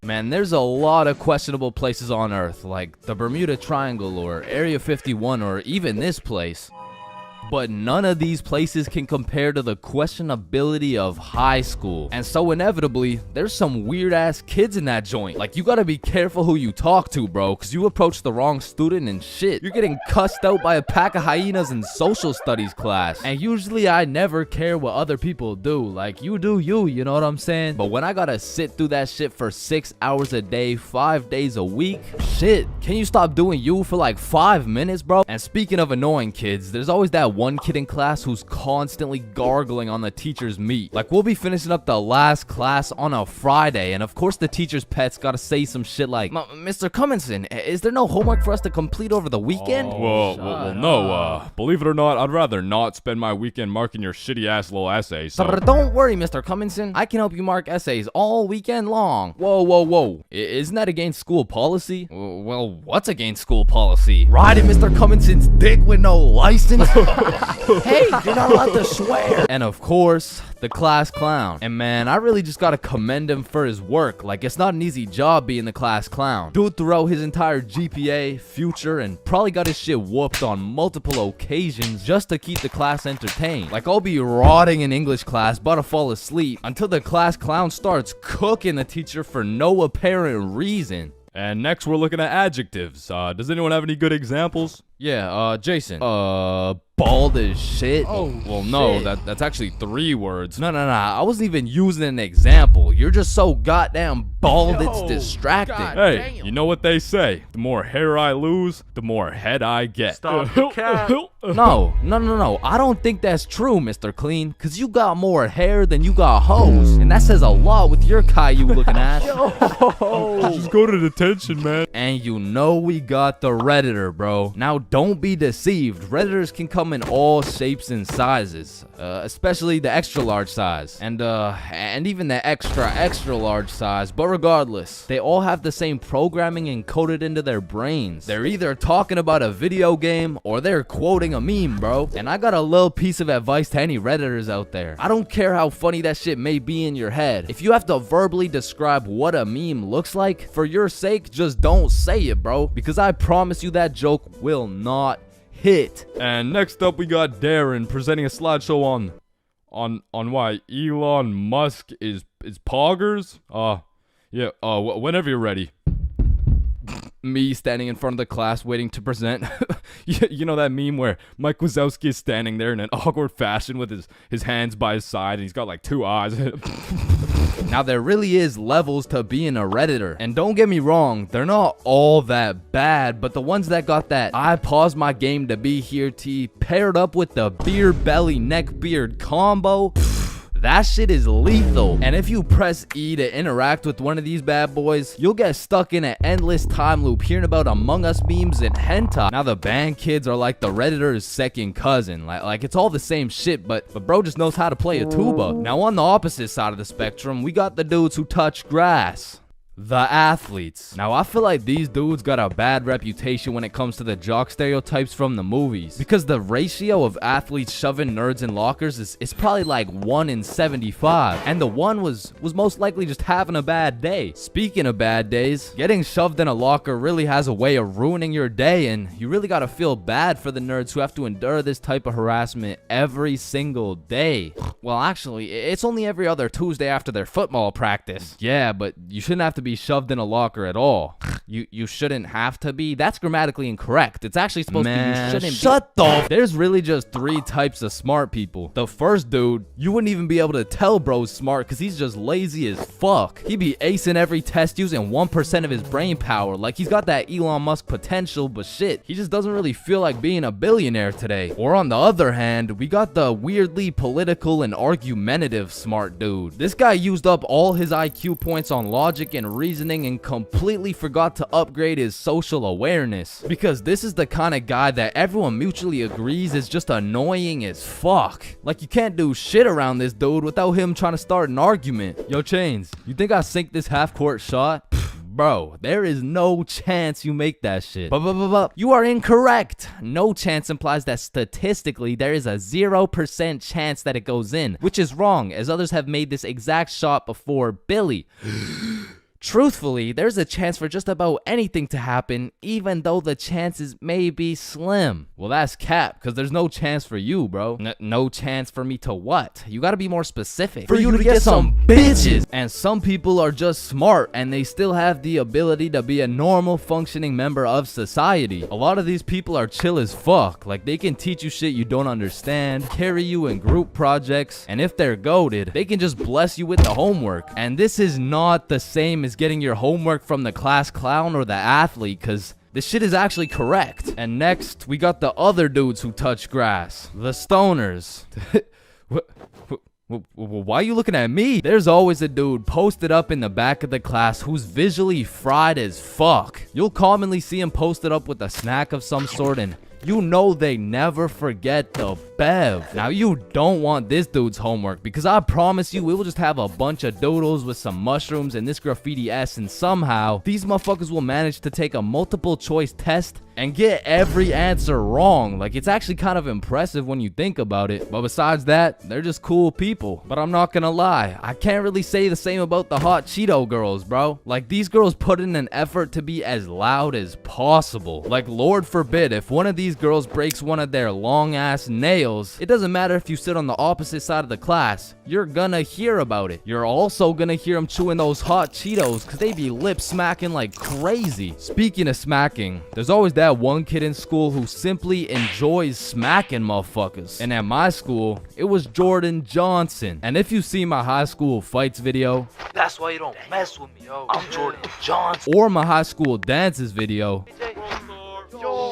Man, there's a lot of questionable places on Earth, like the Bermuda Triangle or Area 51 or even this place. But none of these places can compare to the questionability of high school. And so inevitably, there's some weird ass kids in that joint. Like, you gotta be careful who you talk to, bro, cause you approach the wrong student and shit, you're getting cussed out by a pack of hyenas in social studies class. And usually I never care what other people do. Like, you do you know what I'm saying? But when I gotta sit through that shit for 6 hours a day, 5 days a week, shit, can you stop doing you for like 5 minutes, bro? And speaking of annoying kids, there's always that one kid in class who's constantly gargling on the teacher's meat. Like, we'll be finishing up the last class on a Friday, and of course the teacher's pet's gotta say some shit like, Mr. Cumminson, is there no homework for us to complete over the weekend? Well, no, believe it or not, I'd rather not spend my weekend marking your shitty ass little essays. So. Don't worry, Mr. Cumminson, I can help you mark essays all weekend long. Whoa, isn't that against school policy? Well, what's against school policy? Riding Mr. Cumminson's dick with no license? Hey, you're not allowed to swear. And of course, the class clown. And man, I really just gotta commend him for his work. Like, it's not an easy job being the class clown. Dude throughout his entire GPA, future, and probably got his shit whooped on multiple occasions just to keep the class entertained. Like, I'll be rotting in English class, about to fall asleep, until the class clown starts cooking the teacher for no apparent reason. And next we're looking at adjectives. Does anyone have any good examples? Yeah, Jason. Bald as shit. Oh, well, no, that's actually 3 words. No, I wasn't even using an example. You're just so goddamn bald, it's distracting. Hey, you know what they say? The more hair I lose, the more head I get. Stop the cat. No. I don't think that's true, Mr. Clean, because you got more hair than you got hoes. And that says a lot with your Caillou looking ass. Just go to detention, man. And you know we got the Redditor, bro. Now, don't be deceived. Redditors can come come in all shapes and sizes, especially the extra large size, and even the extra large size. But regardless, they all have the same programming encoded into their brains. They're either talking about a video game or they're quoting a meme, bro. And I got a little piece of advice to any Redditors out there. I don't care how funny that shit may be in your head. If you have to verbally describe what a meme looks like, for your sake, just don't say it, bro, because I promise you that joke will not hit. And next up, we got Darren presenting a slideshow on why Elon Musk is poggers. Whenever you're ready. Me standing in front of the class waiting to present. You know that meme where Mike Wazowski is standing there in an awkward fashion with his hands by his side and he's got like 2 eyes. Now, there really is levels to being a Redditor. And don't get me wrong, they're not all that bad, but the ones that got that I paused my game to be here tea paired up with the beard belly neck beard combo, that shit is lethal. And if you press E to interact with one of these bad boys, you'll get stuck in an endless time loop hearing about Among Us memes and hentai. Now, the band kids are like the Redditor's second cousin. Like it's all the same shit, but bro just knows how to play a tuba. Now, on the opposite side of the spectrum, we got the dudes who touch grass. The athletes. Now, I feel like these dudes got a bad reputation when it comes to the jock stereotypes from the movies, because the ratio of athletes shoving nerds in lockers is probably like 1 in 75, and the one was most likely just having a bad day. Speaking of bad days, getting shoved in a locker really has a way of ruining your day, and you really gotta feel bad for the nerds who have to endure this type of harassment every single day. Well, actually, it's only every other Tuesday after their football practice. Yeah, but you shouldn't have to be shoved in a locker at all. You shouldn't have to be. That's grammatically incorrect. It's actually supposed to be you shouldn't shut the. There's really just 3 types of smart people. The first dude, you wouldn't even be able to tell bro's smart because he's just lazy as fuck. He'd be acing every test using 1% of his brain power. Like he's got that Elon Musk potential, but shit, he just doesn't really feel like being a billionaire today. Or on the other hand, we got the weirdly political and argumentative smart dude. This guy used up all his IQ points on logic and reasoning and completely forgot to upgrade his social awareness, because this is the kind of guy that everyone mutually agrees is just annoying as fuck. Like you can't do shit around this dude without him trying to start an argument. Yo, Chains, you think I sink this half-court shot? Bro, there is no chance you make that shit. But you are incorrect. No chance implies that statistically there is a 0% chance that it goes in, which is wrong, as others have made this exact shot before Billy. Truthfully, there's a chance for just about anything to happen, even though the chances may be slim. Well, that's cap, because there's no chance for you, bro. No chance for me to what? You gotta be more specific. For you to get some bitches! And some people are just smart, and they still have the ability to be a normal, functioning member of society. A lot of these people are chill as fuck. Like, they can teach you shit you don't understand, carry you in group projects, and if they're goated, they can just bless you with the homework. And this is not the same as getting your homework from the class clown or the athlete, because this shit is actually correct. And next, we got the other dudes who touch grass. The stoners. Why are you looking at me? There's always a dude posted up in the back of the class who's visually fried as fuck. You'll commonly see him posted up with a snack of some sort, and you know they never forget the bev. Now, you don't want this dude's homework, because I promise you, we will just have a bunch of doodles with some mushrooms and this graffiti S, and somehow these motherfuckers will manage to take a multiple choice test and get every answer wrong. Like, it's actually kind of impressive when you think about it. But besides that, they're just cool people. But I'm not gonna lie, I can't really say the same about the hot Cheeto girls, bro. Like, these girls put in an effort to be as loud as possible. Like, Lord forbid, if one of these girls breaks one of their long ass nails, it doesn't matter if you sit on the opposite side of the class, you're gonna hear about it. You're also gonna hear them chewing those hot Cheetos, because they be lip smacking like crazy. Speaking of smacking, there's always that one kid in school who simply enjoys smacking motherfuckers. And at my school, it was Jordan Johnson. And if you see my high school fights video, that's why you don't mess with me, yo. I'm Jordan Johnson. Or my high school dances video, Yo,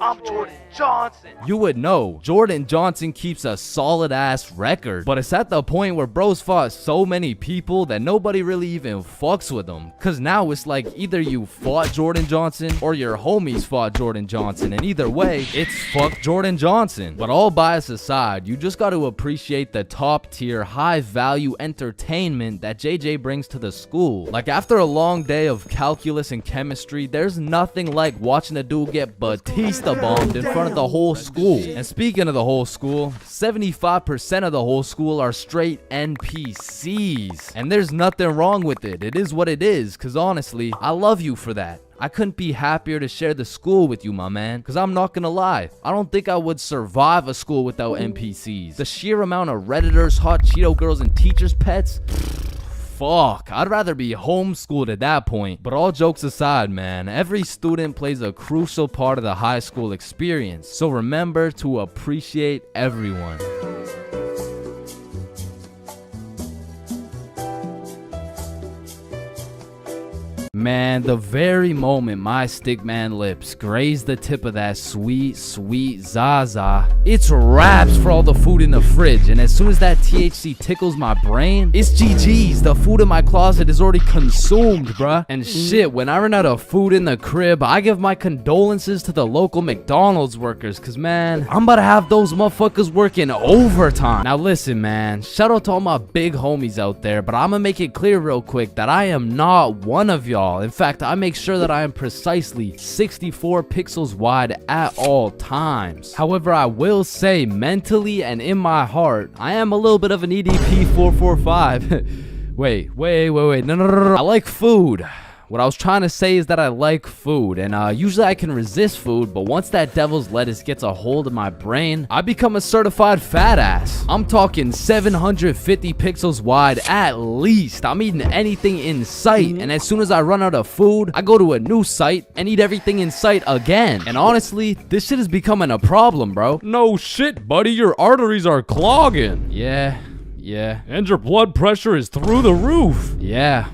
I'm Jordan Johnson. You would know Jordan Johnson keeps a solid ass record, but it's at the point where bros fought so many people that nobody really even fucks with him. Cause now it's like either you fought Jordan Johnson or your homies fought Jordan Johnson, and either way, it's fuck Jordan Johnson. But all bias aside, you just got to appreciate the top tier, high value entertainment that JJ brings to the school. Like after a long day of calculus and chemistry, there's nothing like watching a dude get Batista bombed in front of the whole school. And speaking of the whole school, 75% of the whole school are straight NPCs. And there's nothing wrong with it. It is what it is, cause honestly, I love you for that. I couldn't be happier to share the school with you, my man. Cause I'm not gonna lie, I don't think I would survive a school without NPCs. The sheer amount of Redditors, hot Cheeto girls, and teachers' pets, fuck, I'd rather be homeschooled at that point. But all jokes aside, man, every student plays a crucial part of the high school experience. So remember to appreciate everyone. Man, the very moment my stickman lips graze the tip of that sweet, sweet Zaza, it's wraps for all the food in the fridge. And as soon as that THC tickles my brain, it's GG's. The food in my closet is already consumed, bruh. And shit, when I run out of food in the crib, I give my condolences to the local McDonald's workers. Cause man, I'm about to have those motherfuckers working overtime. Now listen, man, shout out to all my big homies out there, but I'ma make it clear real quick that I am not one of y'all. In fact, I make sure that I am precisely 64 pixels wide at all times. However, I will say mentally and in my heart, I am a little bit of an EDP 445. wait, no. I like food. What I was trying to say is that I like food, and usually I can resist food, but once that devil's lettuce gets a hold of my brain, I become a certified fat ass. I'm talking 750 pixels wide at least. I'm eating anything in sight, and as soon as I run out of food, I go to a new site and eat everything in sight again. And honestly, this shit is becoming a problem, bro. No shit, buddy, your arteries are clogging. Yeah. And your blood pressure is through the roof. Yeah,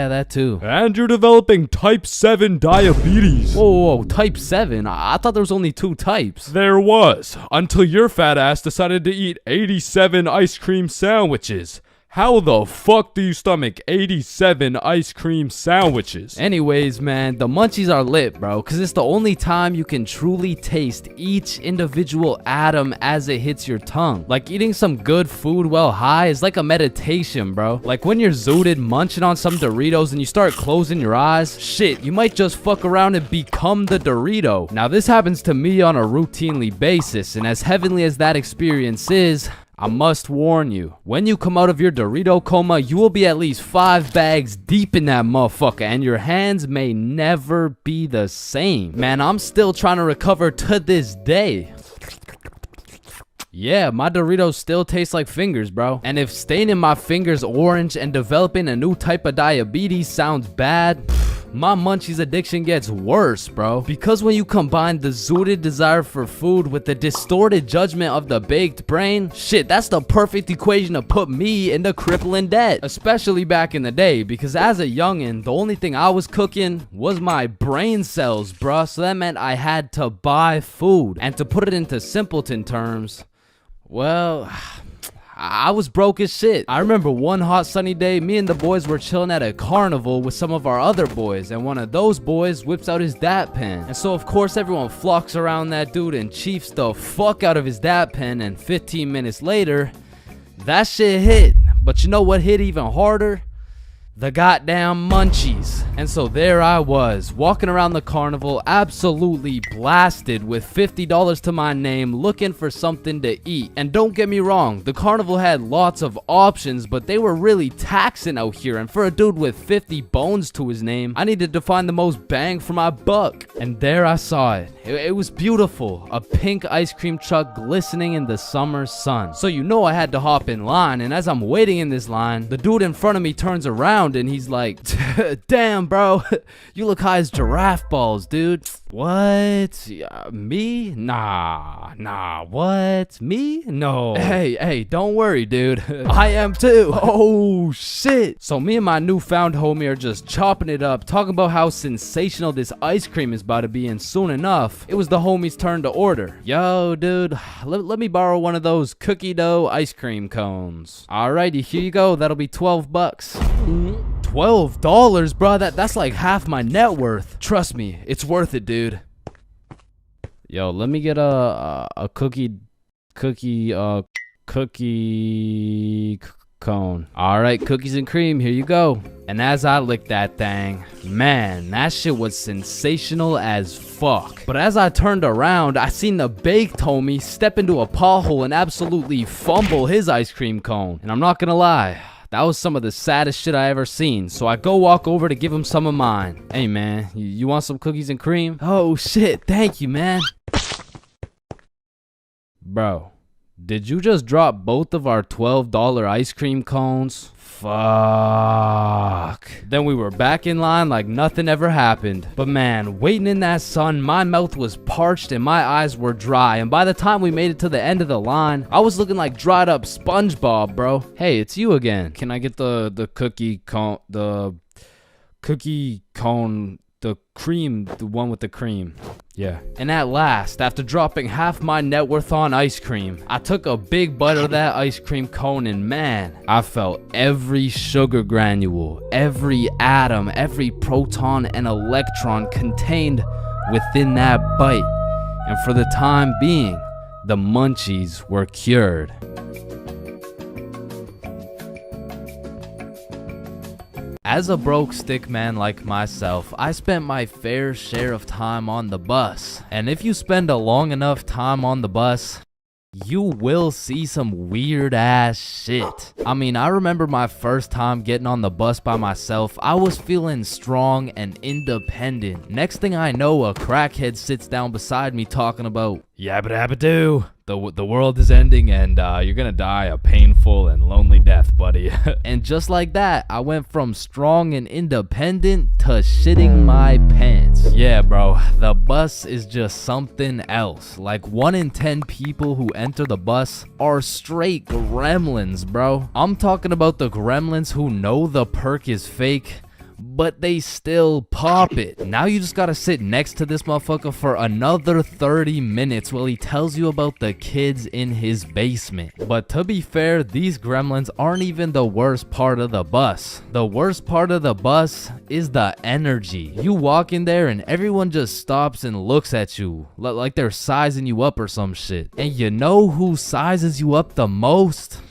that too. And you're developing type 7 diabetes. Whoa, type 7? I thought there was only 2 types. There was, until your fat ass decided to eat 87 ice cream sandwiches. How the fuck do you stomach 87 ice cream sandwiches? Anyways, man, the munchies are lit, bro, because it's the only time you can truly taste each individual atom as it hits your tongue. Like eating some good food while high is like a meditation, bro. Like when you're zooted munching on some Doritos and you start closing your eyes, shit, you might just fuck around and become the Dorito. Now, this happens to me on a routinely basis, and as heavenly as that experience is, I must warn you, when you come out of your Dorito coma, you will be at least 5 bags deep in that motherfucker, and your hands may never be the same. Man, I'm still trying to recover to this day. Yeah, my Doritos still taste like fingers, bro. And if staining my fingers orange and developing a new type of diabetes sounds bad, my munchies addiction gets worse, bro. Because when you combine the zooted desire for food with the distorted judgment of the baked brain, shit, that's the perfect equation to put me into crippling debt. Especially back in the day, because as a youngin', the only thing I was cooking was my brain cells, bruh. So that meant I had to buy food. And to put it into simpleton terms, well, I was broke as shit. I remember one hot sunny day, me and the boys were chilling at a carnival with some of our other boys, and one of those boys whips out his dap pen. And so of course everyone flocks around that dude and chiefs the fuck out of his dap pen, and 15 minutes later, that shit hit. But you know what hit even harder? The goddamn munchies. And so there I was, walking around the carnival, absolutely blasted with $50 to my name, looking for something to eat. And don't get me wrong, the carnival had lots of options, but they were really taxing out here. And for a dude with 50 bones to his name, I needed to find the most bang for my buck. And there I saw it. It was beautiful. A pink ice cream truck glistening in the summer sun. So you know I had to hop in line, and as I'm waiting in this line, the dude in front of me turns around and he's like, damn, bro, you look high as giraffe balls, dude. What? Me? Nah, what? Me? No. Hey, don't worry, dude. I am too. Oh, shit. So me and my newfound homie are just chopping it up, talking about how sensational this ice cream is, about to be in soon enough, it was the homie's turn to order. Yo, dude, let me borrow one of those cookie dough ice cream cones. Alrighty, here you go. That'll be 12 bucks. $12, bro. That's like half my net worth. Trust me, it's worth it, dude. Yo, let me get a cookie cone. All right, cookies and cream, here you go. And as I licked that thing, man, that shit was sensational as fuck. But as I turned around, I seen the baked homie step into a pothole and absolutely fumble his ice cream cone. And I'm not gonna lie, that was some of the saddest shit I ever seen. So I go walk over to give him some of mine. Hey man, you want some cookies and cream? Oh shit, thank you, man. Bro, did you just drop both of our $12 ice cream cones? Fuck. Then we were back in line like nothing ever happened. But man, waiting in that sun, my mouth was parched and my eyes were dry. And by the time we made it to the end of the line, I was looking like dried up SpongeBob, bro. Hey, it's you again. Can I get the cookie cone, the cream, the one with the cream? Yeah. And at last, after dropping half my net worth on ice cream, I took a big bite of that ice cream cone and man, I felt every sugar granule, every atom, every proton and electron contained within that bite. And for the time being, the munchies were cured. As a broke stick man like myself, I spent my fair share of time on the bus. And if you spend a long enough time on the bus, you will see some weird ass shit. I mean, I remember my first time getting on the bus by myself. I was feeling strong and independent. Next thing I know, a crackhead sits down beside me talking about yabba dabba doo. The world is ending and you're gonna die a painful and lonely death, buddy. And just like that, I went from strong and independent to shitting my pants. Yeah, bro, the bus is just something else. Like 1 in 10 people who enter the bus are straight gremlins, bro. I'm talking about the gremlins who know the perk is fake, but they still pop it. Now you just gotta sit next to this motherfucker for another 30 minutes while he tells you about the kids in his basement. But to be fair, these gremlins aren't even the worst part of the bus. The worst part of the bus is the energy. You walk in there and everyone just stops and looks at you like they're sizing you up or some shit. And you know who sizes you up the most?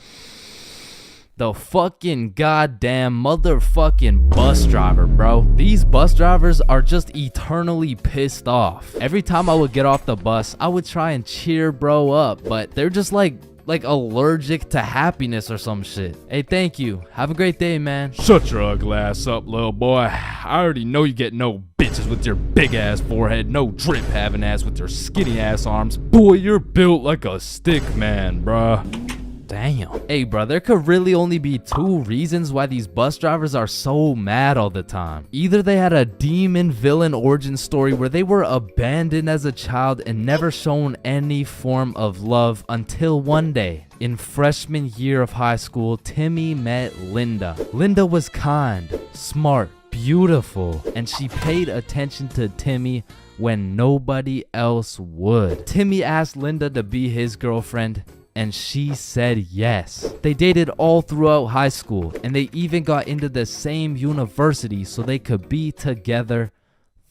The fucking goddamn motherfucking bus driver, bro. These bus drivers are just eternally pissed off. Every time I would get off the bus, I would try and cheer bro up, but they're just like allergic to happiness or some shit. Hey, thank you. Have a great day, man. Shut your ugly ass up, little boy. I already know you get no bitches with your big ass forehead, no drip having ass with your skinny ass arms. Boy, you're built like a stick man, bruh. Damn. Hey, bro, there could really only be 2 reasons why these bus drivers are so mad all the time. Either they had a demon villain origin story where they were abandoned as a child and never shown any form of love until one day. In freshman year of high school, Timmy met Linda. Linda was kind, smart, beautiful, and she paid attention to Timmy when nobody else would. Timmy asked Linda to be his girlfriend, and she said yes. They dated all throughout high school, and they even got into the same university so they could be together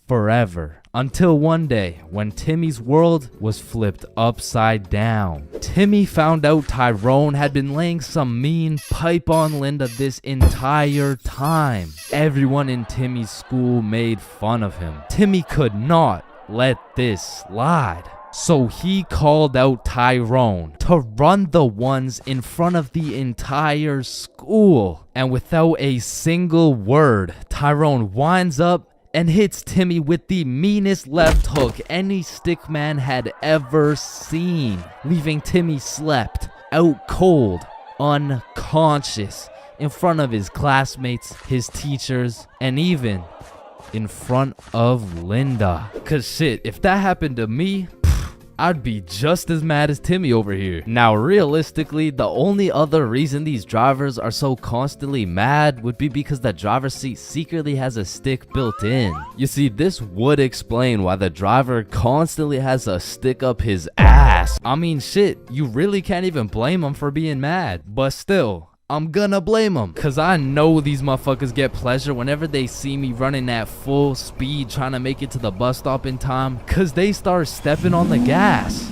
forever. Until one day, when Timmy's world was flipped upside down. Timmy found out Tyrone had been laying some mean pipe on Linda this entire time. Everyone in Timmy's school made fun of him. Timmy could not let this slide. So he called out Tyrone to run the ones in front of the entire school. And without a single word, Tyrone winds up and hits Timmy with the meanest left hook any stickman had ever seen, leaving Timmy slept, out cold, unconscious, in front of his classmates, his teachers, and even in front of Linda. Cause shit, if that happened to me, I'd be just as mad as Timmy over here. Now, realistically, the only other reason these drivers are so constantly mad would be because the driver's seat secretly has a stick built in. You see, this would explain why the driver constantly has a stick up his ass. I mean, shit, you really can't even blame him for being mad. But still, I'm gonna blame them, cause I know these motherfuckers get pleasure whenever they see me running at full speed trying to make it to the bus stop in time, cause they start stepping on the gas.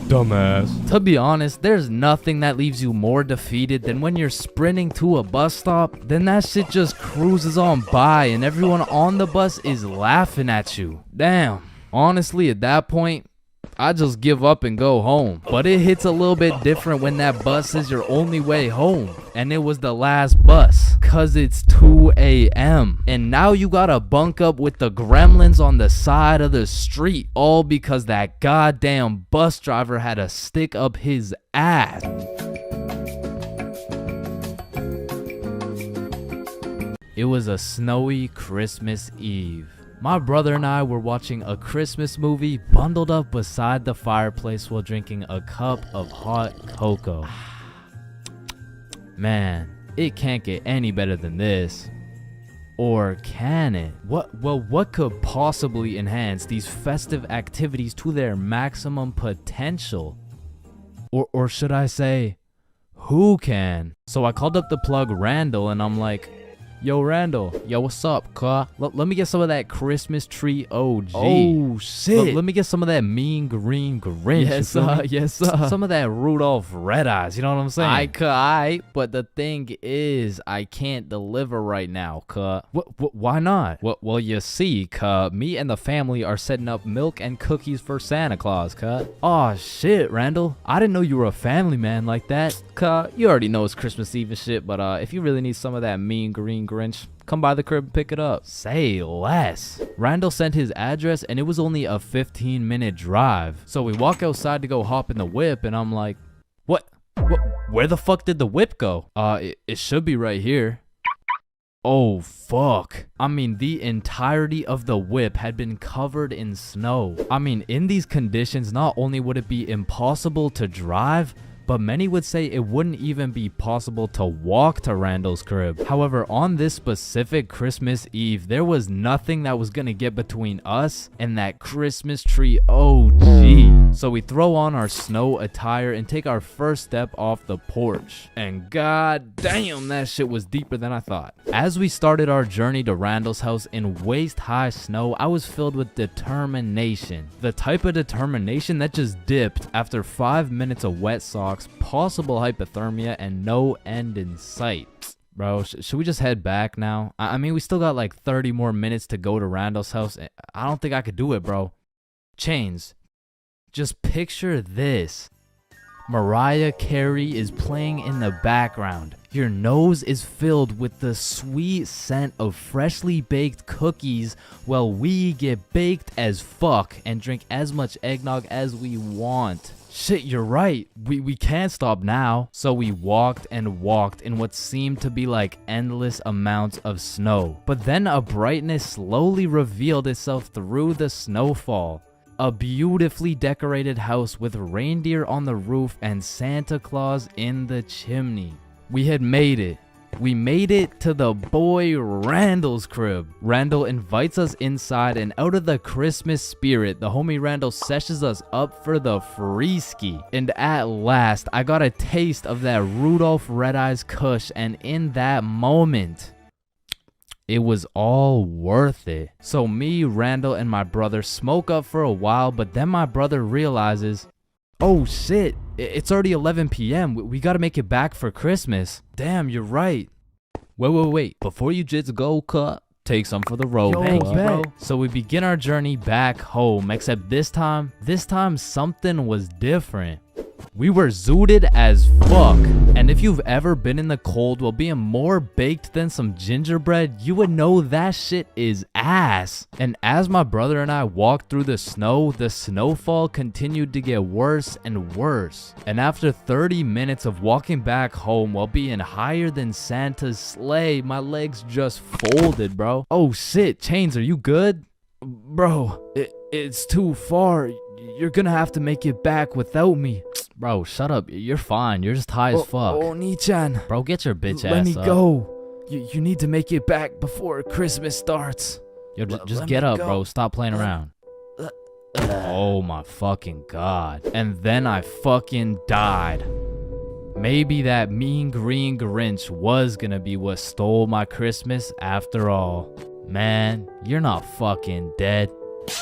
Dumbass. To be honest, there's nothing that leaves you more defeated than when you're sprinting to a bus stop, then that shit just cruises on by and everyone on the bus is laughing at you. Damn, honestly at that point, I just give up and go home. But it hits a little bit different when that bus is your only way home. And it was the last bus. Cause it's 2 a.m. And now you gotta bunk up with the gremlins on the side of the street. All because that goddamn bus driver had a stick up his ass. It was a snowy Christmas Eve. My brother and I were watching a Christmas movie bundled up beside the fireplace while drinking a cup of hot cocoa. Man, it can't get any better than this. Or can it? What could possibly enhance these festive activities to their maximum potential? Or should I say, who can? So I called up the plug Randall and I'm like, yo, Randall. Yo, what's up, cuh? Let me get some of that Christmas tree OG. Oh, shit. Let me get some of that mean green Grinch. Yes, some of that Rudolph Red Eyes. You know what I'm saying? I, but the thing is, I can't deliver right now, cuh. Why not? Well, you see, cuh, me and the family are setting up milk and cookies for Santa Claus, cuh. Aw, shit, Randall. I didn't know you were a family man like that. Cuh, you already know it's Christmas Eve and shit, but if you really need some of that mean green Grinch, come by the crib and pick it up. Say less. Randall sent his address and it was only a 15-minute drive. So we walk outside to go hop in the whip and I'm like, what? Where the fuck did the whip go? It should be right here. Oh, fuck. I mean, the entirety of the whip had been covered in snow. I mean, in these conditions, not only would it be impossible to drive, but many would say it wouldn't even be possible to walk to Randall's crib. However, on this specific Christmas Eve, there was nothing that was gonna get between us and that Christmas tree OG. So we throw on our snow attire and take our first step off the porch. And god damn, that shit was deeper than I thought. As we started our journey to Randall's house in waist-high snow, I was filled with determination. The type of determination that just dipped after 5 minutes of wet socks, possible hypothermia, and no end in sight. Bro, should we just head back now? I mean, we still got like 30 more minutes to go to Randall's house. I don't think I could do it, bro. Chains, just picture this. Mariah Carey is playing in the background. Your nose is filled with the sweet scent of freshly baked cookies while we get baked as fuck and drink as much eggnog as we want. Shit, you're right. We can't stop now. So we walked and walked in what seemed to be like endless amounts of snow. But then a brightness slowly revealed itself through the snowfall. A beautifully decorated house with reindeer on the roof and Santa Claus in the chimney. We had made it. We made it to the boy Randall's crib. Randall invites us inside, and out of the Christmas spirit, the homie Randall sessions us up for the free ski. And at last, I got a taste of that Rudolph Red Eyes Kush, and in that moment, it was all worth it. So me, Randall, and my brother smoke up for a while, but then my brother realizes, oh shit, it's already 11 p.m. We gotta make it back for Christmas. Damn, you're right. Wait. Before you just go, cut, take some for the road. Thank you, bro. So we begin our journey back home, except this time something was different. We were zooted as fuck. And if you've ever been in the cold while being more baked than some gingerbread, you would know that shit is ass. And as my brother and I walked through the snowfall continued to get worse and worse. And after 30 minutes of walking back home while being higher than Santa's sleigh, my legs just folded, bro. Oh shit, Chains, are you good? Bro, it's too far. You're gonna have to make it back without me. Bro, shut up. You're fine. You're just high as fuck. Oh, Ni-chan. Bro, get your bitch Let ass me up. go. You need to make it back before Christmas starts. Yo, just let get me up, go. bro. Stop playing around. Oh my fucking god. And then I fucking died. Maybe that mean green Grinch was gonna be what stole my Christmas after all. Man, you're not fucking dead.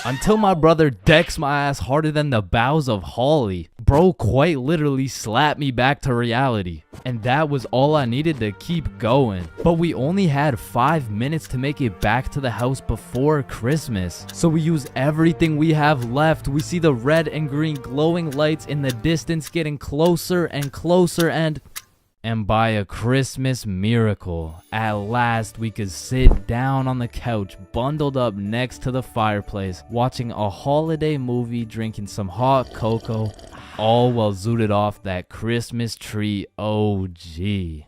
Until my brother decks my ass harder than the boughs of holly. Bro quite literally slapped me back to reality. And that was all I needed to keep going. But we only had 5 minutes to make it back to the house before Christmas. So we use everything we have left. We see the red and green glowing lights in the distance getting closer and closer, and by a Christmas miracle, at last we could sit down on the couch, bundled up next to the fireplace, watching a holiday movie, drinking some hot cocoa, all while zooted off that Christmas tree OG.